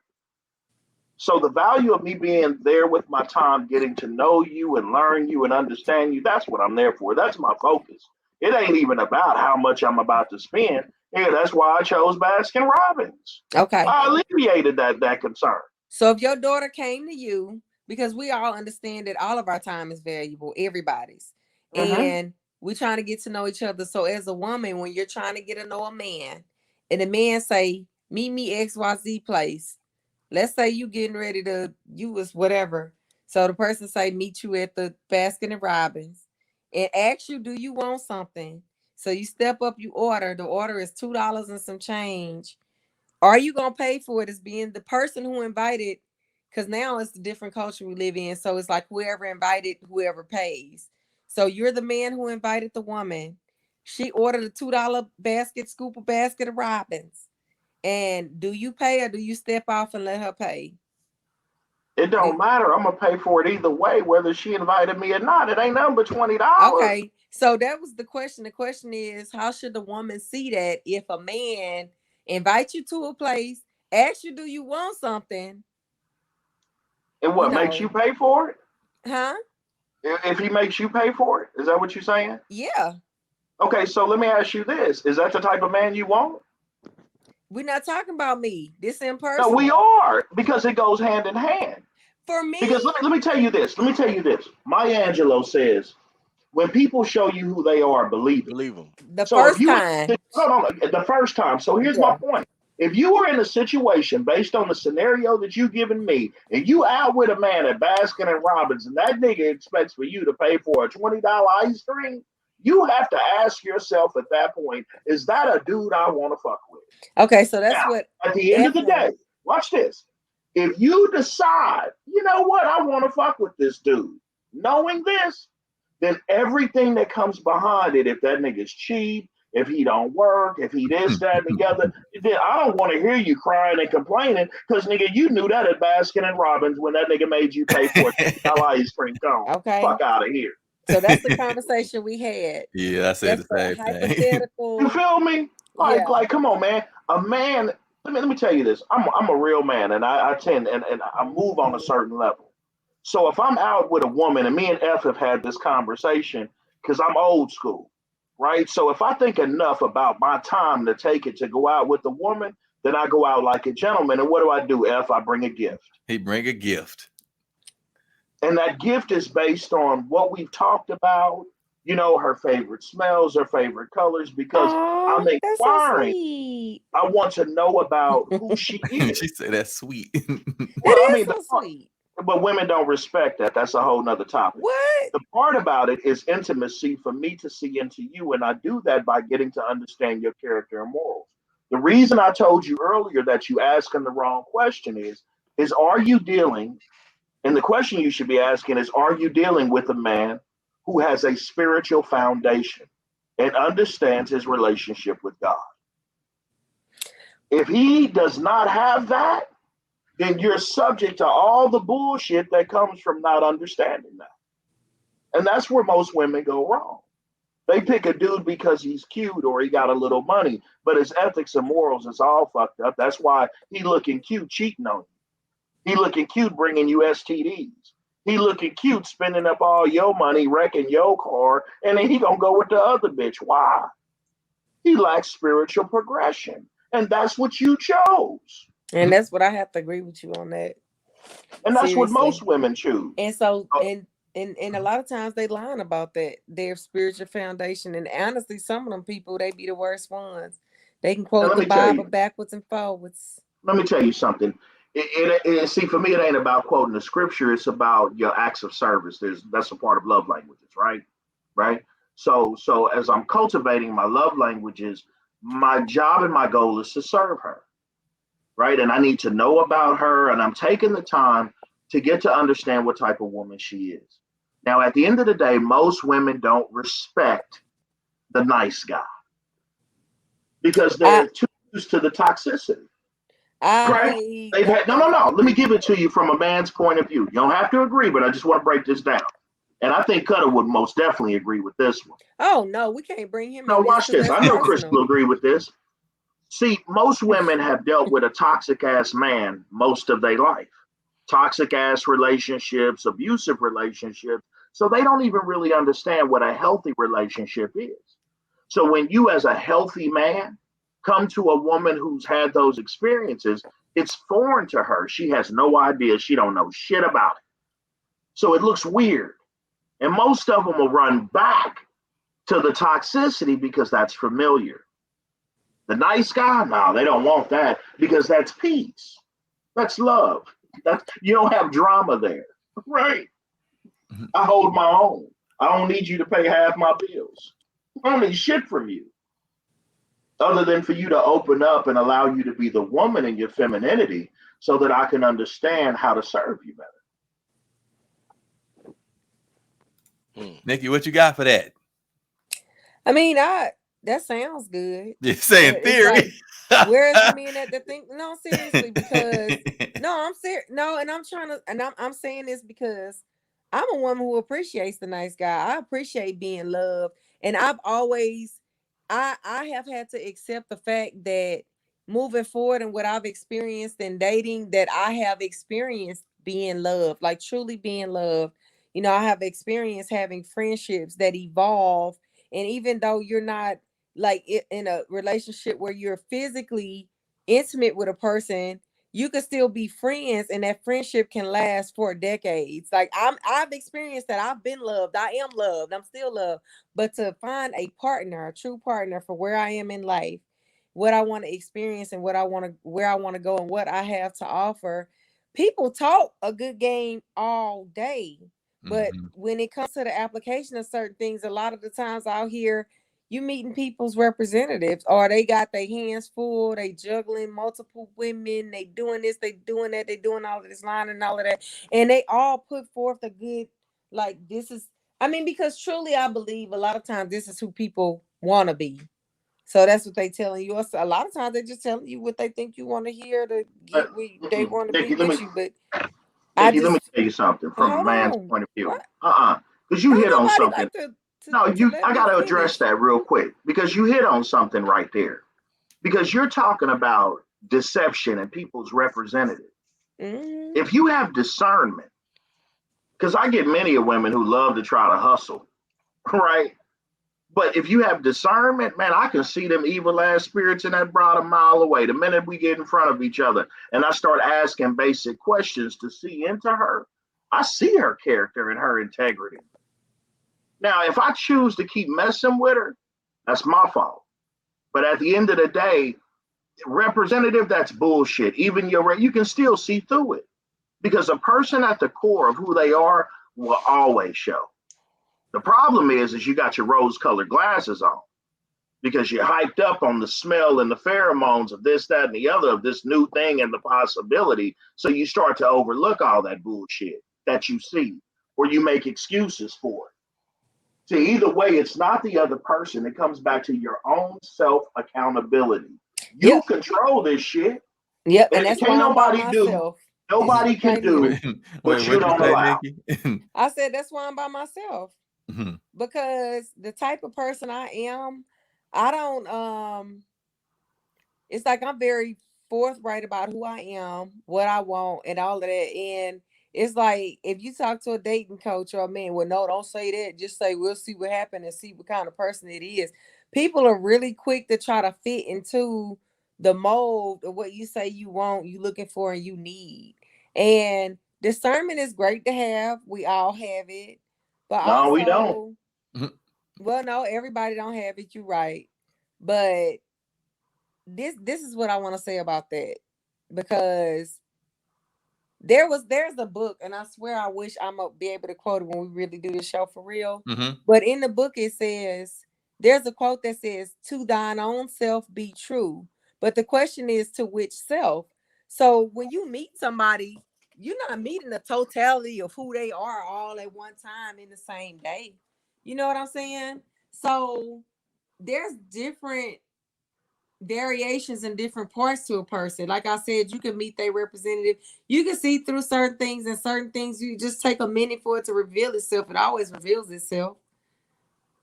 S4: So the value of me being there with my time, getting to know you and learn you and understand you, that's what I'm there for. That's my focus. It ain't even about how much I'm about to spend. Yeah, that's why I chose Baskin Robbins.
S3: Okay.
S4: I alleviated that concern.
S3: So if your daughter came to you, because we all understand that all of our time is valuable, everybody's, and we're trying to get to know each other. So as a woman, when you're trying to get to know a man, and the man say, meet me XYZ place. Let's say you getting ready to, you was whatever. So the person say, meet you at the Baskin and Robbins and ask you, do you want something? So you step up, you order. The order is $2 and some change. Are you going to pay for it as being the person who invited? Because now it's a different culture we live in. So it's like whoever invited, whoever pays. So you're the man who invited the woman. She ordered a $2 basket, scoop of basket of Robbins. And do you pay or do you step off and let her pay?
S4: It don't matter. I'm gonna pay for it either way, whether she invited me or not. It ain't nothing but $20.
S3: Okay, so that was the question. The question is, how should the woman see that if a man invites you to a place, asks you, do you want something?
S4: And what makes you pay for it?
S3: Huh?
S4: If he makes you pay for it, is that what you're saying?
S3: Yeah.
S4: Okay, so let me ask you this: is that the type of man you want?
S3: We're not talking about me. This in person.
S4: No, we are, because it goes hand in hand.
S3: For me,
S4: because let me tell you this. Let me tell you this. Maya Angelou says, "When people show you who they are, believe it."
S2: Believe them.
S3: The
S4: So
S3: first
S4: if you
S3: time.
S4: the first time. So here's my point. If you were in a situation based on the scenario that you given me, and you out with a man at Baskin and Robbins, and that nigga expects for you to pay for a $20 ice cream, you have to ask yourself at that point, is that a dude I want to fuck with?
S3: Okay, so that's
S4: now,
S3: what
S4: at the end of the day, watch this. If you decide, you know what, I want to fuck with this dude, knowing this, then everything that comes behind it, if that nigga's cheap, if he don't work, if he this, that, and the other, then I don't want to hear you crying and complaining, because nigga, you knew that at Baskin and Robbins when that nigga made you pay for a $2 ice cream cone.
S3: Okay.
S4: Fuck out of here.
S3: So that's the conversation we had.
S1: Yeah, I said the same thing.
S3: Hypothetical.
S4: You feel me? Like, come on, man. A man. Let me tell you this. I'm a real man, and I tend and I move on a certain level. So if I'm out with a woman, and me and F have had this conversation because I'm old school, right? So if I think enough about my time to take it to go out with a woman, then I go out like a gentleman. And what do, F? I bring a gift.
S1: He bring a gift.
S4: And that gift is based on what we've talked about, you know, her favorite smells, her favorite colors, because I'm
S3: That's so
S4: inquiring.
S3: sweet.
S4: I want to know about who she is.
S1: She said that's sweet.
S4: Well, I
S3: That
S4: mean,
S3: is so sweet.
S4: but women don't respect that. That's a whole nother topic.
S3: What?
S4: The part about it is intimacy for me to see into you. And I do that by getting to understand your character and morals. The reason I told you earlier that you asking the wrong question is are you dealing, and the question you should be asking is, are you dealing with a man who has a spiritual foundation and understands his relationship with God? If he does not have that, then you're subject to all the bullshit that comes from not understanding that. And that's where most women go wrong. They pick a dude because he's cute or he got a little money, but his ethics and morals is all fucked up. That's why he looking cute cheating on you. He looking cute bringing you STDs. He looking cute spending up all your money, wrecking your car, and then he gonna go with the other bitch. Why? He lacks spiritual progression. And that's what you chose.
S3: And that's what I have to agree with you on that.
S4: And that's what
S3: Seriously.
S4: most women choose.
S3: And so, and a lot of times they lying about that, their spiritual foundation. And honestly, some of them people, they be the worst ones. They can quote the Bible backwards and forwards.
S4: Let me tell you something. See, for me, it ain't about quoting the scripture. It's about your acts of service. That's a part of love languages, right? Right. So as I'm cultivating my love languages, my job and my goal is to serve her, right? And I need to know about her, and I'm taking the time to get to understand what type of woman she is. Now, at the end of the day, most women don't respect the nice guy because they're too used to the toxicity. Right? They've had no. Let me give it to you from a man's point of view. You don't have to agree, but I just want to break this down. And I think Cutter would most definitely agree with this one.
S3: Oh no, we can't bring him.
S4: No, watch this. I know Chris will agree with this. See, most women have dealt with a toxic ass man most of their life. Toxic ass relationships, abusive relationships. So they don't even really understand what a healthy relationship is. So when you, as a healthy man, come to a woman who's had those experiences, it's foreign to her. She has no idea. She don't know shit about it. So it looks weird. And most of them will run back to the toxicity because that's familiar. The nice guy, no, they don't want that because that's peace. That's love. You don't have drama there, right? I hold my own. I don't need you to pay half my bills. I don't need shit from you. Other than for you to open up and allow you to be the woman in your femininity so that I can understand how to serve you better.
S1: Nikki, what you got for that?
S3: I mean, that sounds good.
S1: You're saying theory.
S3: Like, where's the men at the thing? No, seriously, because no, I'm serious. No, and I'm trying to, and I'm saying this because I'm a woman who appreciates the nice guy. I appreciate being loved, and I've always, I have had to accept the fact that moving forward and what I've experienced in dating, that I have experienced being loved, like truly being loved. You know, I have experienced having friendships that evolve, and even though you're not like in a relationship where you're physically intimate with a person, you can still be friends, and that friendship can last for decades. Like I've experienced that. I've been loved. I am loved. I'm still loved. But to find a partner, a true partner for where I am in life, what I want to experience and where I want to go and what I have to offer, people talk a good game all day. But when it comes to the application of certain things, a lot of the times I'll hear you meeting people's representatives, or they got their hands full, they juggling multiple women, they doing this, they doing that, they doing all of this line and all of that, and they all put forth a good, like, this is, I mean, because truly I believe a lot of times this is who people want to be. So that's what they telling you. A lot of times they just telling you what they think you want to hear to get where they want to be with you. But
S4: Nikki, let me tell you something from a man's point of view. Because you hit on something. I got to address that real quick because you hit on something right there. Because you're talking about deception and people's representatives. If you have discernment, Because I get many of women who love to try to hustle, right? But if you have discernment, man, I can see them evil ass spirits in that broad a mile away. The minute we get in front of each other and I start asking basic questions to see into her, I see her character and her integrity. Now, if I choose to keep messing with her, that's my fault. But at the end of the day, representative, that's bullshit. Even you can still see through it because a person at the core of who they are will always show. The problem is you got your rose-colored glasses on because you're hyped up on the smell and the pheromones of this, that, and the other of this new thing and the possibility. So you start to overlook all that bullshit that you see, or you make excuses for it. See, either way, it's not the other person. It comes back to your own self-accountability. You control this shit.
S3: Yep, and
S4: And
S3: that's
S4: can't
S3: why I'm by
S4: nobody do.
S3: myself.
S4: Nobody can do what you
S1: what'd
S4: don't
S1: say,
S4: allow.
S1: Nikki?
S3: I said that's why I'm by myself.
S1: Mhm.
S3: Because the type of person I am, I don't it's like I'm very forthright about who I am, what I want, and all of that. And it's like if you talk to a dating coach or a man, well, no, don't say that. Just say we'll see what happens and see what kind of person it is. People are really quick to try to fit into the mold of what you say you want, you looking for, and you need. And discernment is great to have. We all have it. But
S4: No, we don't.
S3: also, well, no, everybody don't have it. You're right. But this is what I want to say about that, because there's a book, and I swear I wish I'm gonna be able to quote it when we really do this show for real.
S1: Mhm.
S3: But in the book it says, there's a quote that says, "To thine own self be true." But the question is, to which self? So when you meet somebody, you're not meeting the totality of who they are all at one time in the same day. You know what I'm saying? So there's different variations and different parts to a person. Like I said, you can meet their representative. You can see through certain things, and certain things you just take a minute for it to reveal itself. It always reveals itself.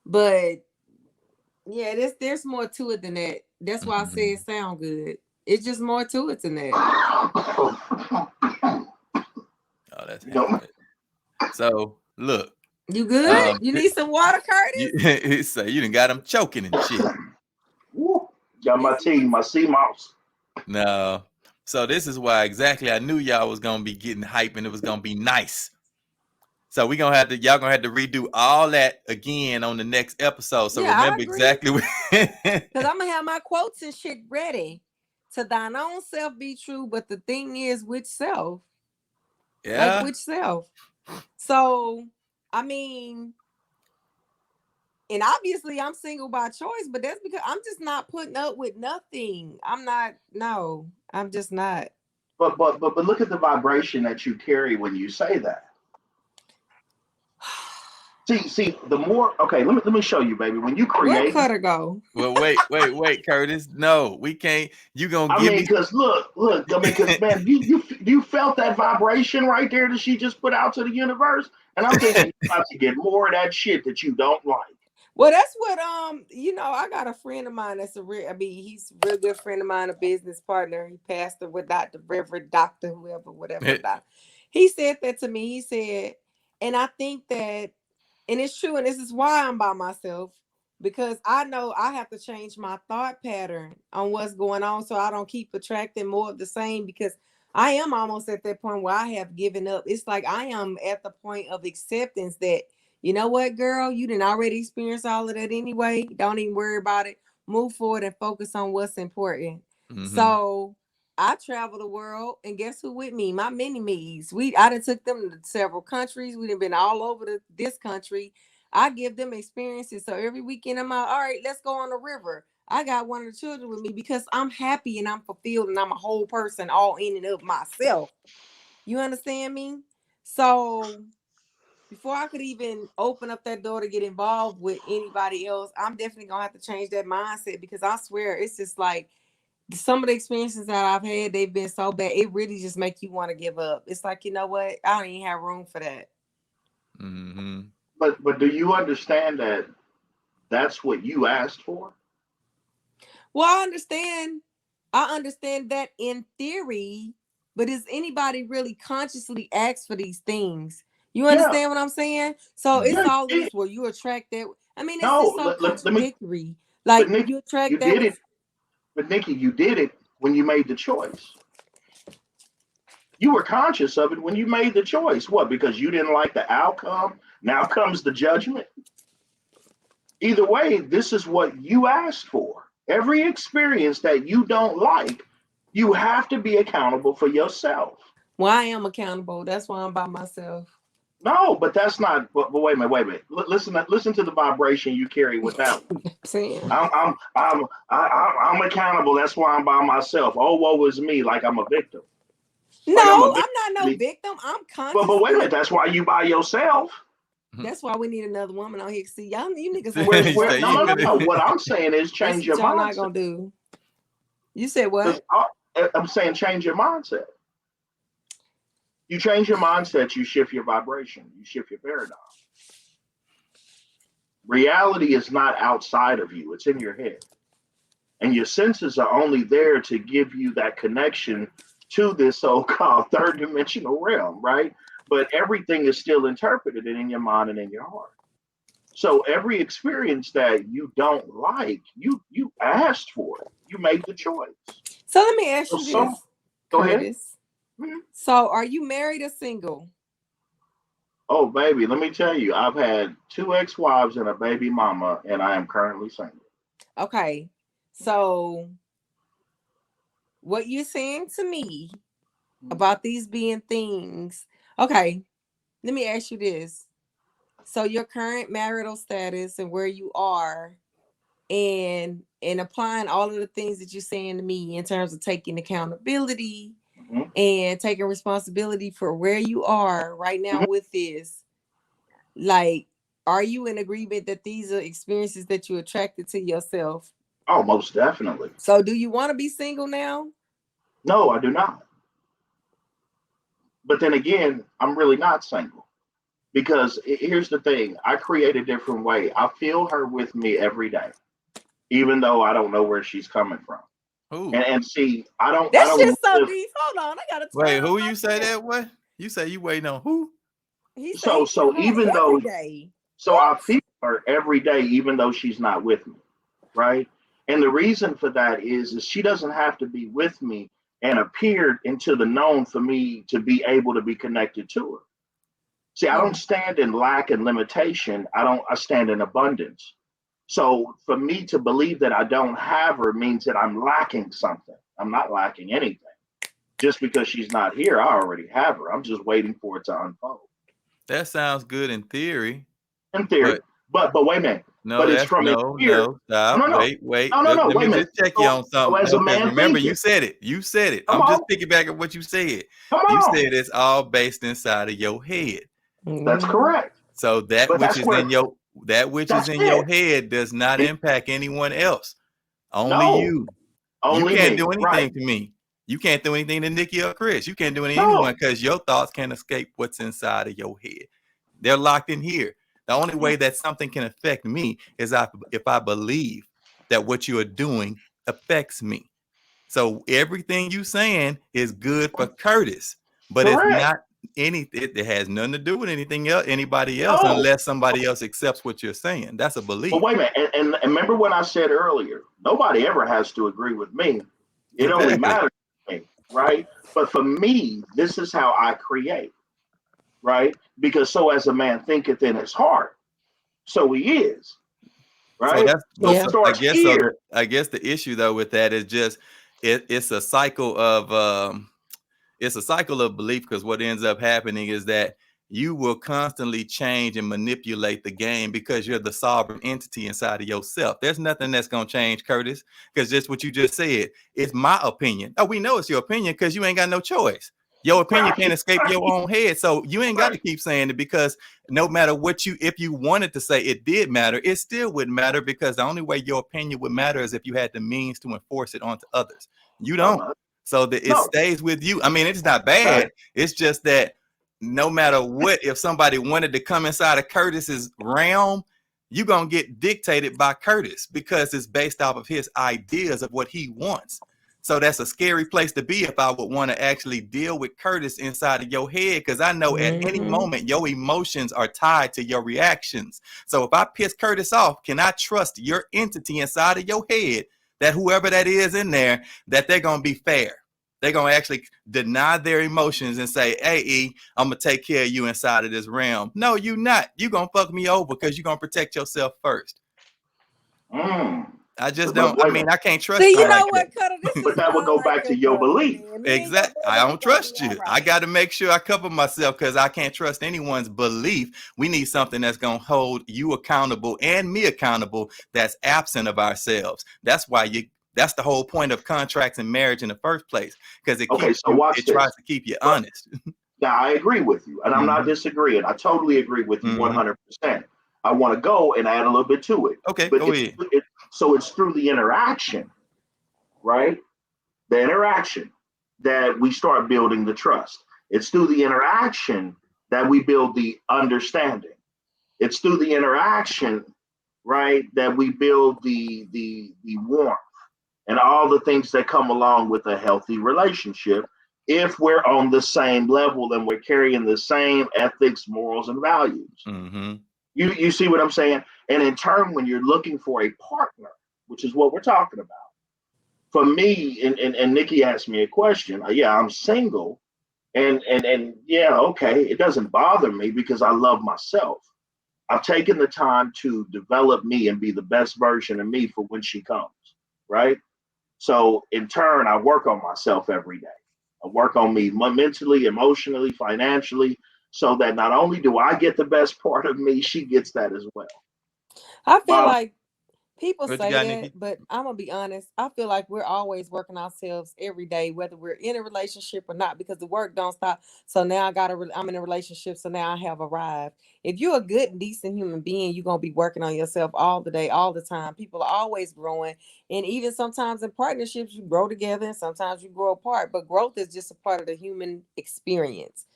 S3: But yeah, there's more to it than that. That's why I say it sound good. It's just more to it than that.
S1: Oh, that's good. So look,
S3: You good? You need some water, Kurtis?
S1: you say you done got him choking and shit.
S4: Woo. Got my tea, my sea mouse.
S1: No. So this is why exactly I knew y'all was gonna be getting hype and it was gonna be nice. So y'all gonna have to redo all that again on the next episode. So
S3: Yeah, I
S1: remember
S3: agree.
S1: exactly what
S3: Because I'm gonna have my quotes and shit ready. To thine own self be true, but the thing is, which self?
S1: yeah.
S3: Like which self? So, I mean, and obviously I'm single by choice, but that's because I'm just not putting up with nothing. I'm just not.
S4: But look at the vibration that you carry when you say that. See, the more let me show you, baby. When you
S3: Where
S4: create,
S3: Cutter go?
S1: Well, wait, Kurtis. No, we can't. You gonna
S4: I
S1: give
S4: mean,
S1: me
S4: because look, I mean, because man, you felt that vibration right there that she just put out to the universe, and I'm thinking you about to get more of that shit that you don't like.
S3: Well, that's what I got a friend of mine that's he's a real good friend of mine, a business partner. He pastor with Dr. Reverend Doctor, whoever, whatever. He said that to me. He said, and I think that, and it's true, and this is why I'm by myself, because I know I have to change my thought pattern on what's going on so I don't keep attracting more of the same, because I am almost at that point where I have given up. It's like I am at the point of acceptance that, you know what, girl, you didn't already experience all of that anyway. Don't even worry about it. Move forward and focus on what's important. So I travel the world, and guess who with me? My mini me's. I done took them to several countries. We done been all over this country. I give them experiences. So every weekend I'm out, all right, let's go on the river. I got one of the children with me because I'm happy and I'm fulfilled and I'm a whole person all in and of myself. You understand me? So before I could even open up that door to get involved with anybody else, I'm definitely gonna have to change that mindset, because I swear it's just like some of the experiences that I've had, they've been so bad, it really just make you want to give up. It's like, you know what? I don't even have room for that.
S4: But do you understand that that's what you asked for?
S3: Well, I understand that in theory, but is anybody really consciously asked for these things? You understand what I'm saying? So it's all
S4: Yeah.
S3: this where you attract that. I mean, it's
S4: No,
S3: just so
S4: let me.
S3: contradictory.
S4: But
S3: Like
S4: Nick,
S3: you attract
S4: you
S3: that.
S4: did it. But Nikki, you did it when you made the choice. You were conscious of it when you made the choice. What? Because you didn't like the outcome. Now comes the judgment. Either way, this is what you asked for. Every experience that you don't like, you have to be accountable for yourself.
S3: Well, I am accountable. That's why I'm by myself.
S4: No, but that's not. But wait a minute. Wait a minute. Listen to the vibration you carry with that one.
S3: Saying.
S4: I'm accountable. That's why I'm by myself. Oh, woe is me, like I'm a victim.
S3: No,
S4: Like
S3: I'm not no victim. I'm conscious.
S4: But wait a minute. That's why you by yourself.
S3: That's why we need another woman on here. See, y'all, you niggas.
S4: No. What I'm saying is change your mindset.
S3: Y'all not gonna do. You said what?
S4: I'm saying change your mindset. You change your mindset, you shift your vibration, you shift your paradigm. Reality is not outside of you, it's in your head. And your senses are only there to give you that connection to this so-called third dimensional realm, right? But everything is still interpreted in your mind and in your heart. So every experience that you don't like, you asked for it. You made the choice.
S3: So let me ask you this,
S4: go
S3: Kurtis.
S4: ahead.
S3: So are you married or single?
S4: Oh, baby, let me tell you, I've had 2 ex-wives and a baby mama, and I am currently single.
S3: Okay. So what you're saying to me about these being things, okay, let me ask you this. So your current marital status and where you are and applying all of the things that you're saying to me in terms of taking accountability and taking responsibility for where you are right now with this, like, are you in agreement that these are experiences that you attracted to yourself?
S4: Oh, most definitely.
S3: So do you want to be single now?
S4: No, I do not. But then again, I'm really not single. Because here's the thing, I create a different way. I feel her with me every day, even though I don't know where she's coming from. And see, I don't.
S3: That shit's so deep. Hold on, I gotta.
S1: Wait, who you say that? What you say? You waiting on who?
S4: So even though, so I feel her every day, even though she's not with me, right? And the reason for that is she doesn't have to be with me and appear into the known for me to be able to be connected to her. See, I don't stand in lack and limitation. I stand in abundance. So for me to believe that I don't have her means that I'm lacking something. I'm not lacking anything. Just because she's not here, I already have her. I'm just waiting for it to unfold.
S1: That sounds good in theory.
S4: In theory. But wait a minute.
S1: No,
S4: but
S1: it's from stop. Wait.
S4: Let
S1: me just check you on something.
S4: As a man
S1: remember,
S4: thinking.
S1: you said it. I'm just piggybacking what you said. You said it's all based inside of your head.
S4: That's correct.
S1: So that which is in your head does not impact anyone else. Only you.
S4: Only
S1: you can't
S4: me.
S1: do anything to me. You can't do anything to Nikki or Chris. You can't do anything to anyone because your thoughts can't escape what's inside of your head. They're locked in here. The only way that something can affect me is if I believe that what you are doing affects me. So everything you saying is good for Kurtis, but it's not it has nothing to do with anything else, anybody else, unless somebody else accepts what you're saying. That's a belief.
S4: But wait a minute, and remember what I said earlier, nobody ever has to agree with me. It only matters to me, right? But for me, this is how I create, right? Because so as a man thinketh in his heart, so he is, right?
S1: So I guess the issue though with that is just it's a cycle of belief, because what ends up happening is that you will constantly change and manipulate the game because you're the sovereign entity inside of yourself. There's nothing that's going to change, Kurtis, because just what you just said, it's my opinion. Oh, we know it's your opinion because you ain't got no choice. Your opinion can't escape your own head. So you ain't got to keep saying it, because no matter what if you wanted to say it did matter, it still wouldn't matter, because the only way your opinion would matter is if you had the means to enforce it onto others. You don't. So that it stays with you. I mean, it's not bad. It's just that no matter what, if somebody wanted to come inside of Kurtis's realm, you're going to get dictated by Kurtis because it's based off of his ideas of what he wants. So that's a scary place to be if I would want to actually deal with Kurtis inside of your head, because I know at any moment your emotions are tied to your reactions. So if I piss Kurtis off, can I trust your entity inside of your head that whoever that is in there, that they're going to be fair? They're going to actually deny their emotions and say, hey, E, I'm going to take care of you inside of this realm. No, you not. You're going to fuck me over because you're going to protect yourself first. I just don't. I mean, I can't trust
S3: See,
S1: you
S3: you know
S1: like
S3: what,
S1: that.
S3: Cutter? This
S4: But
S3: is
S4: that
S3: why
S4: would go
S3: I like
S4: back to
S3: your
S4: your belief.
S1: Exactly. I don't trust you. I got to make sure I cover myself because I can't trust anyone's belief. We need something that's going to hold you accountable and me accountable that's absent of ourselves. That's why that's the whole point of contracts and marriage in the first place, because it tries to keep you honest.
S4: Now, I agree with you, and I'm not disagreeing. I totally agree with you 100%. I want to go and add a little bit to it.
S1: Okay,
S4: but
S1: go ahead.
S4: So it's through the interaction, right? The interaction that we start building the trust. It's through the interaction that we build the understanding. It's through the interaction, right, that we build the warmth and all the things that come along with a healthy relationship, if we're on the same level and we're carrying the same ethics, morals, and values. You see what I'm saying? And in turn, when you're looking for a partner, which is what we're talking about, for me, and Nikki asked me a question. Yeah, I'm single, and yeah, okay, it doesn't bother me because I love myself. I've taken the time to develop me and be the best version of me for when she comes, right? So in turn, I work on myself every day. I work on me mentally, emotionally, financially, so that not only do I get the best part of me, she gets that as well.
S3: I feel like people
S1: What
S3: say
S1: you got,
S3: that,
S1: Nikki?
S3: but I'm gonna be honest. I feel like we're always working ourselves every day, whether we're in a relationship or not, because the work don't stop. So now I'm in a relationship, so now I have arrived. If you're a good and decent human being, you're gonna be working on yourself all the day, all the time. People are always growing, and even sometimes in partnerships, you grow together, and sometimes you grow apart. But growth is just a part of the human experience.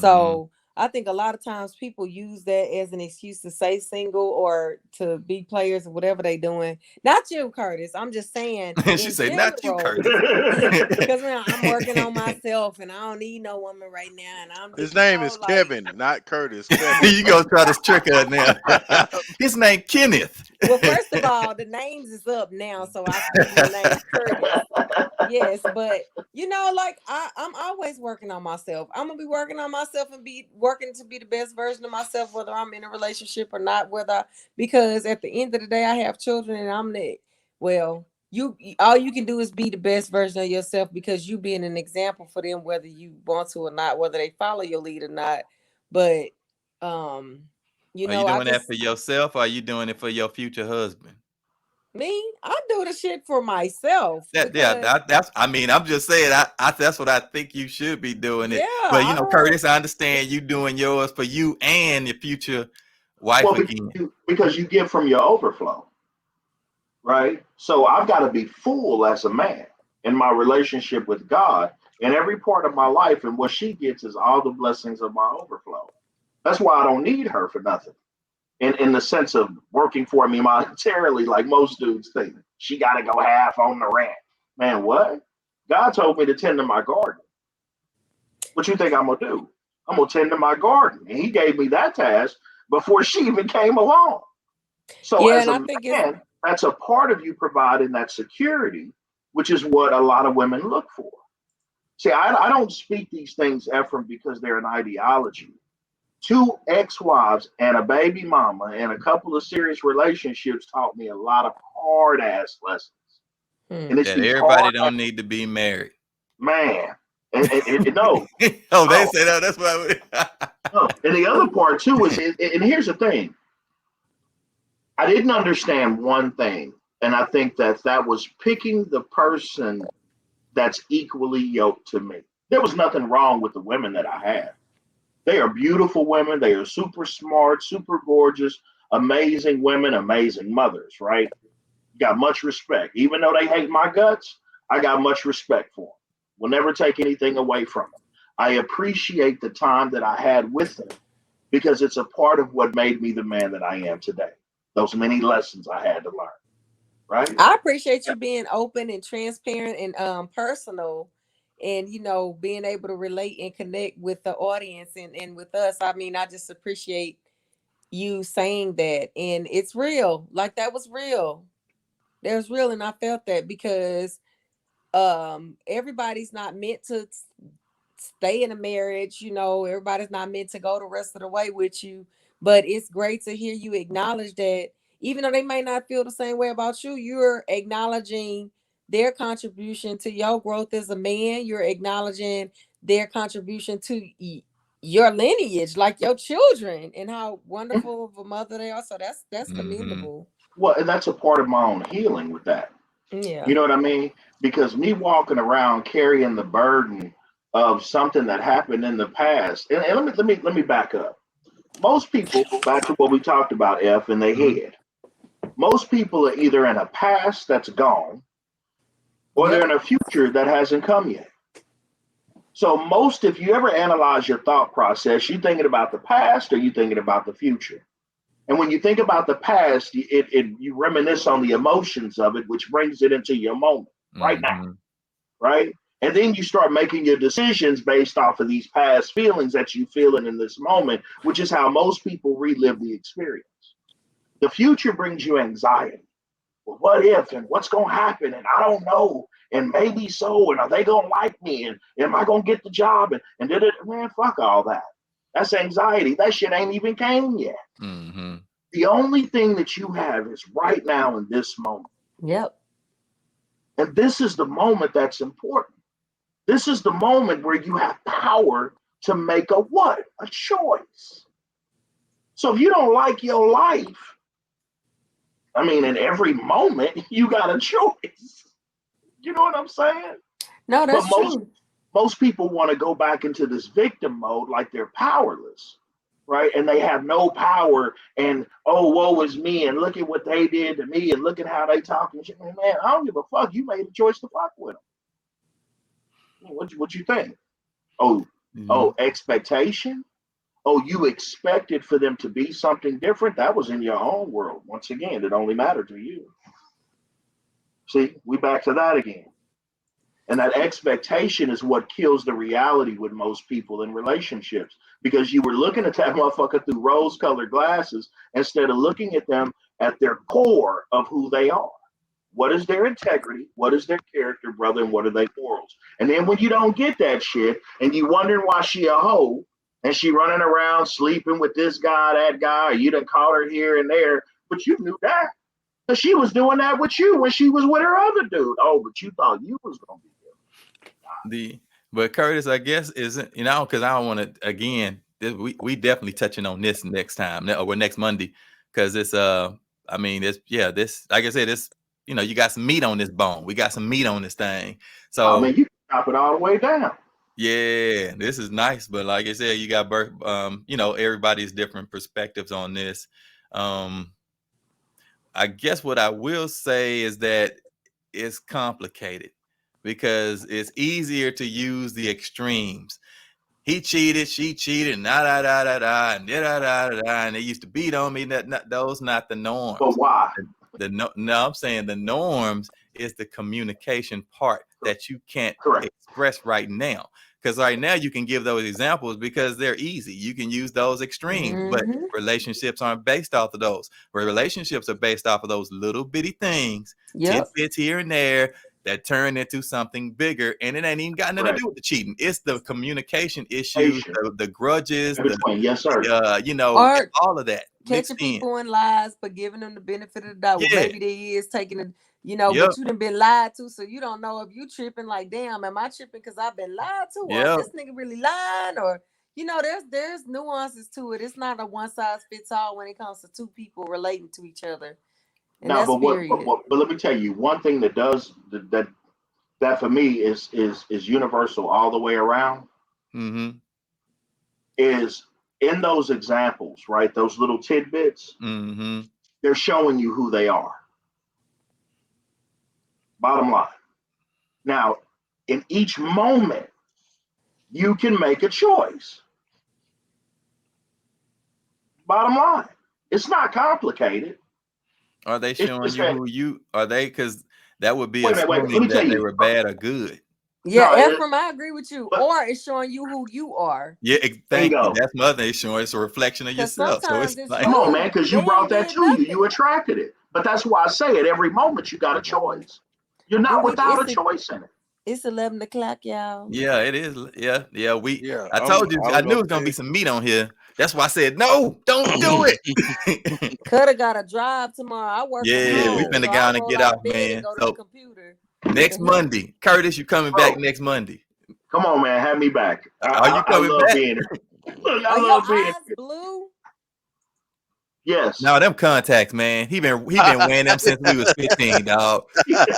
S3: So I think a lot of times people use that as an excuse to stay single or to be players or whatever they doing. Not you, Kurtis. I'm just saying.
S1: She said, "Not you, Kurtis."
S3: Because I'm working on myself and I don't need no woman right now. And I'm
S2: his name is Kevin, not Kurtis. Kevin.
S1: You gonna try to trick her now? His name Kenneth.
S3: Well, first of all, the names is up now, so I can give you the name Kurtis. Yes, but like I'm always working on myself. I'm gonna be working on myself and be working to be the best version of myself, whether I'm in a relationship or not. Because at the end of the day, I have children, and I'm the all you can do is be the best version of yourself, because you being an example for them, whether you want to or not, whether they follow your lead or not. But
S1: are you doing that for yourself, or are you doing it for your future husband?
S3: Me, I do the shit for myself.
S1: That's. I mean, I'm just saying. That's what I think you should be doing it.
S3: Yeah,
S1: But Kurtis, I understand you doing yours for you and your future wife again.
S4: Because you give from your overflow, right? So I've got to be full as a man in my relationship with God in every part of my life, and what she gets is all the blessings of my overflow. That's why I don't need her for nothing. In the sense of working for me monetarily, like most dudes think. She got to go half on the rent. Man, what? God told me to tend to my garden. What you think I'm going to do? I'm going to tend to my garden. And he gave me that task before she even came along. So as a man, that's a part of you providing that security, which is what a lot of women look for. See, I don't speak these things, Ephraim, because they're an ideology. 2 ex-wives and a baby mama and a couple of serious relationships taught me a lot of hard ass lessons.
S1: And it's everybody don't need to be married.
S4: Man, no.
S1: Oh, they say that. That's what
S4: no. And the other part too is, and here's the thing. I didn't understand one thing, and I think that was picking the person that's equally yoked to me. There was nothing wrong with the women that I had. They are beautiful women. They are super smart, super gorgeous, amazing women, amazing mothers, right? Got much respect. Even though they hate my guts, I got much respect for them. Will never take anything away from them. I appreciate the time that I had with them because it's a part of what made me the man that I am today. Those many lessons I had to learn. right?
S3: I appreciate you being open and transparent and personal, and being able to relate and connect with the audience and with us. I mean, I just appreciate you saying that, and it's real. Like, that was real. That was real, and I felt that because everybody's not meant to stay in a marriage. Everybody's not meant to go the rest of the way with you, but it's great to hear you acknowledge that even though they may not feel the same way about you, you're acknowledging their contribution to your growth as a man. You're acknowledging their contribution to your lineage, like your children, and how wonderful of a mother they are. So that's commendable.
S4: Well, and that's a part of my own healing with that.
S3: Yeah.
S4: You know what I mean? Because me walking around carrying the burden of something that happened in the past, and let me back up. Most people, back to what we talked about, F in their head. Most people are either in a past that's gone, or they're
S3: Yep.
S4: in a future that hasn't come yet. So if you ever analyze your thought process, you thinking about the past or you thinking about the future. And when you think about the past, you reminisce on the emotions of it, which brings it into your moment right now, right? And then you start making your decisions based off of these past feelings that you feeling in this moment, which is how most people relive the experience. The future brings you anxiety. Well, what if, and what's going to happen? And I don't know. And maybe so. And are they going to like me? And am I going to get the job? And did it, man, fuck all that. That's anxiety. That shit ain't even came yet. The only thing that you have is right now in this moment.
S3: Yep.
S4: And this is the moment that's important. This is the moment where you have power to make a what? A choice. So if you don't like your life, I mean, in every moment, you got a choice. You know what I'm saying?
S3: No,
S4: But
S3: that's true.
S4: most people want to go back into this victim mode like they're powerless, right? And they have no power. And oh, woe is me. And look at what they did to me. And look at how they talk and shit. Man, I don't give a fuck. You made a choice to fuck with them. What you think? Oh, expectation. Oh, you expected for them to be something different. That was in your own world. Once again, it only mattered to you. See, we back to that again. And that expectation is what kills the reality with most people in relationships, because you were looking at that motherfucker through rose-colored glasses instead of looking at them at their core of who they are. What is their integrity? What is their character, brother? And what are their morals? And then when you don't get that shit and you wondering why she a hoe and she running around sleeping with this guy, that guy, or you done caught her here and there, but you knew that. Because she was doing that with you when she was with her other dude. Oh, but you thought you was going to be
S1: But Kurtis, I guess isn't, because I don't want to, again, we definitely touching on this next time or next Monday, because it's this, like I said, this, you got some meat on this bone. We got some meat on this thing. So
S4: oh man, you can chop it all the way down.
S1: Yeah, this is nice, but like I said, you got everybody's different perspectives on this. I guess what I will say is that it's complicated because it's easier to use the extremes. He cheated, she cheated, and da da da da, and da da da da, and they used to beat on me. Those not the norms.
S4: But why?
S1: No, I'm saying the norms is the communication part that you can't
S4: Correct.
S1: express right now. Because right now you can give those examples because they're easy. You can use those extremes, but relationships aren't based off of those. Where relationships are based off of those little bitty things, tidbits here and there that turn into something bigger, and it ain't even got nothing to do with the cheating. It's the communication issues, the grudges,
S4: yes, sir.
S3: Or
S1: all of that.
S3: Catching people in lies, but giving them the benefit of the doubt. Well, maybe they is taking it, but you done been lied to, so you don't know if you tripping. Like, damn, am I tripping because I've been lied to, or this nigga really lying, or there's nuances to it. It's not a one size fits all when it comes to two people relating to each other. And
S4: now,
S3: but
S4: let me tell you one thing that does that for me is universal all the way around. Is in those examples, right? Those little tidbits, they're showing you who they are. Bottom line. Now, in each moment, you can make a choice. Bottom line. It's not complicated.
S1: Are they
S4: It's
S1: showing
S4: just
S1: you
S4: that.
S1: who you are? They because that would be
S4: Wait a minute. Wait. Let me
S1: assuming
S4: tell
S1: that they
S4: you.
S1: were bad or good.
S3: Yeah,
S4: No,
S3: Ephraim, I agree with you.
S4: but
S3: Or it's showing you who you are.
S1: Yeah, thank you.
S4: bingo.
S1: That's my other showing. It's a reflection of
S3: Because
S1: yourself. So it's
S3: sometimes it's
S1: like,
S4: Come on, man,
S3: rude.
S4: because
S3: They
S4: you brought
S3: ain't
S4: that
S3: did
S4: to you. You
S3: nothing.
S4: attracted it. But that's why I say at every moment you got a choice. You're not without a choice in it.
S3: It's 11 o'clock, y'all.
S1: yeah, it is. Yeah.
S2: Yeah,
S1: I told you,
S2: I
S1: I
S2: was
S1: knew it
S2: gonna
S1: was gonna be
S2: say.
S1: some meat on here. That's why I said no, don't do it.
S3: Coulda got a drive tomorrow. I work from
S1: Yeah, we
S3: home,
S1: finna
S3: so
S1: go
S3: I
S1: on and
S3: roll
S1: get
S3: out
S1: off,
S3: of bed and
S1: man.
S3: go to the
S1: So
S3: computer.
S1: next Monday, Curtis, you coming back
S4: Bro,
S1: next Monday?
S4: come on, man, have me back.
S1: Are you
S4: I
S1: coming
S4: love
S1: back?
S4: being here. Look, I
S3: Are your
S4: love being
S3: eyes
S4: here.
S3: blue?
S4: Yes.
S1: No, them contacts, man. He been wearing them since we was 15, dog.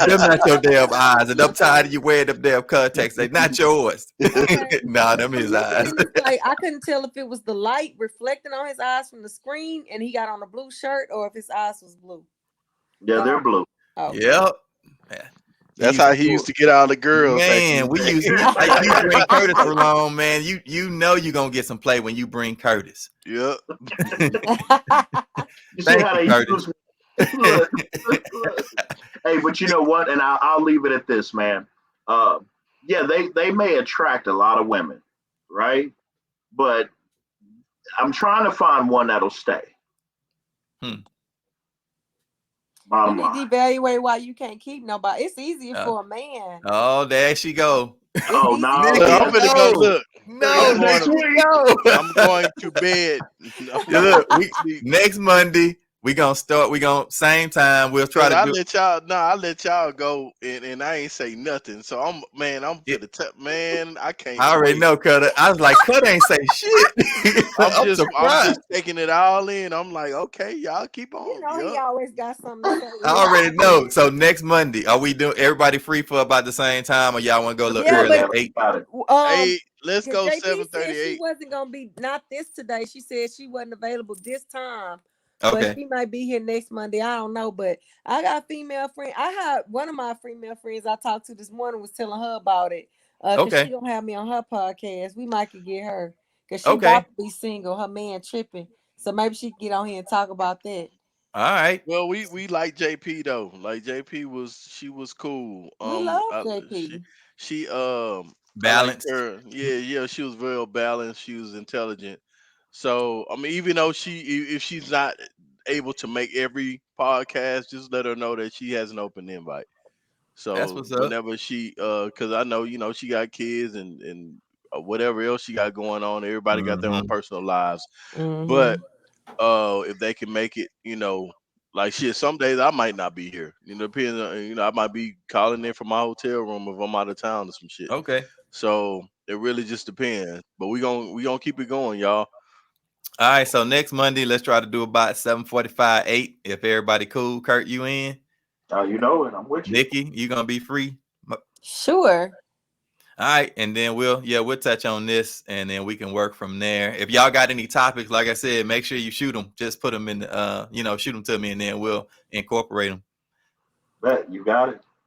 S1: Them not your damn eyes, and I'm tired of you wearing them damn contacts. They not yours.
S3: Okay.
S1: Nah, them
S3: From
S1: his
S3: looking
S1: eyes.
S3: in this light, I couldn't tell if it was the light reflecting on his eyes from the screen and he got on a blue shirt or if his eyes was blue.
S4: Yeah, they're blue.
S3: Okay.
S1: Yep. Yeah.
S2: That's how he used to get all the girls back in
S1: Man,
S2: the
S1: we
S2: day.
S1: use you bring Curtis along, man. You know you gonna get some play when you bring Curtis.
S2: Yep.
S4: You see
S1: Thank
S4: how
S1: you,
S4: they
S1: Curtis.
S4: use look, look. Hey, but you know what? And I'll leave it at this, man. Yeah, they may attract a lot of women, right? But I'm trying to find one that'll stay.
S1: Hmm.
S3: You
S4: Bottom
S3: need to
S4: line.
S3: evaluate why you can't keep nobody. It's easier
S1: Uh,
S3: for a man.
S1: Oh, there she go.
S3: It's
S4: Oh
S3: easier
S4: no,
S3: for
S2: Look,
S3: a
S2: I'm
S4: yeah.
S3: man.
S2: finna go.
S1: No,
S2: Look,
S1: no,
S2: I'm
S1: there
S2: going.
S4: Next
S2: To,
S1: she
S4: week.
S1: go.
S2: I'm going to bed. I'm
S1: Yeah,
S2: going
S1: look,
S2: to sleep.
S1: next Monday we gonna start. We gonna same time. We'll try
S2: Cause
S1: to
S2: I
S1: do
S2: let y'all. No, I let y'all go, and I ain't say nothing. So I'm
S1: it.
S2: finna tell. Man, I can't
S1: I already
S2: wait.
S1: know, Cutter. I was like, Cutter ain't say shit. I'm
S2: I'm
S1: surprised.
S2: just taking it all in. I'm like, okay, y'all keep
S3: You
S2: on.
S3: know he
S2: Yep.
S3: always got something to say.
S1: I already know. So next Monday, are we doing everybody free for about the same time, or y'all want to go a little
S3: Yeah,
S1: early,
S3: but
S1: 8?
S4: Got it.
S2: Hey, let's
S3: because
S2: go
S3: JP said she
S2: 7:38.
S3: wasn't gonna be not this today. She said she wasn't available this time, but
S1: Okay.
S3: she might be here next Monday. I don't know, but I got a female friend. I had one of my female friends I talked to this morning was telling her about it. Cause she
S1: Okay.
S3: don't have me on her podcast. We might could get her because she
S1: Okay.
S3: about to be single. Her man tripping, so maybe she could get on here and talk about that.
S1: All right.
S2: Well, we like JP though. Like JP she was cool.
S3: We love JP.
S2: She I like
S1: Balanced.
S2: her. Yeah, she was very balanced. She was intelligent. So I mean, even though if she's not able to make every podcast, just let her know that she has an open invite.
S1: That's
S2: So
S1: what's up.
S2: whenever she because I know she got kids and whatever else she got going on, everybody got their own
S1: Mm-hmm.
S2: personal lives.
S3: Mm-hmm.
S2: But if they can make it, like shit, some days I might not be here. Depending on, I might be calling in from my hotel room if I'm out of town or some shit.
S1: Okay.
S2: So it really just depends. But we gonna keep it going, y'all.
S1: All right. So next Monday, let's try to do about 7:45, 8. If everybody cool, Kurt, you in?
S4: You know it. I'm with you.
S1: Nikki, you gonna be free?
S3: Sure.
S1: All right, and then we'll touch on this, and then we can work from there. If y'all got any topics, like I said, make sure you shoot them. Just put them in, shoot them to me, and then we'll incorporate them.
S4: Bet you got it.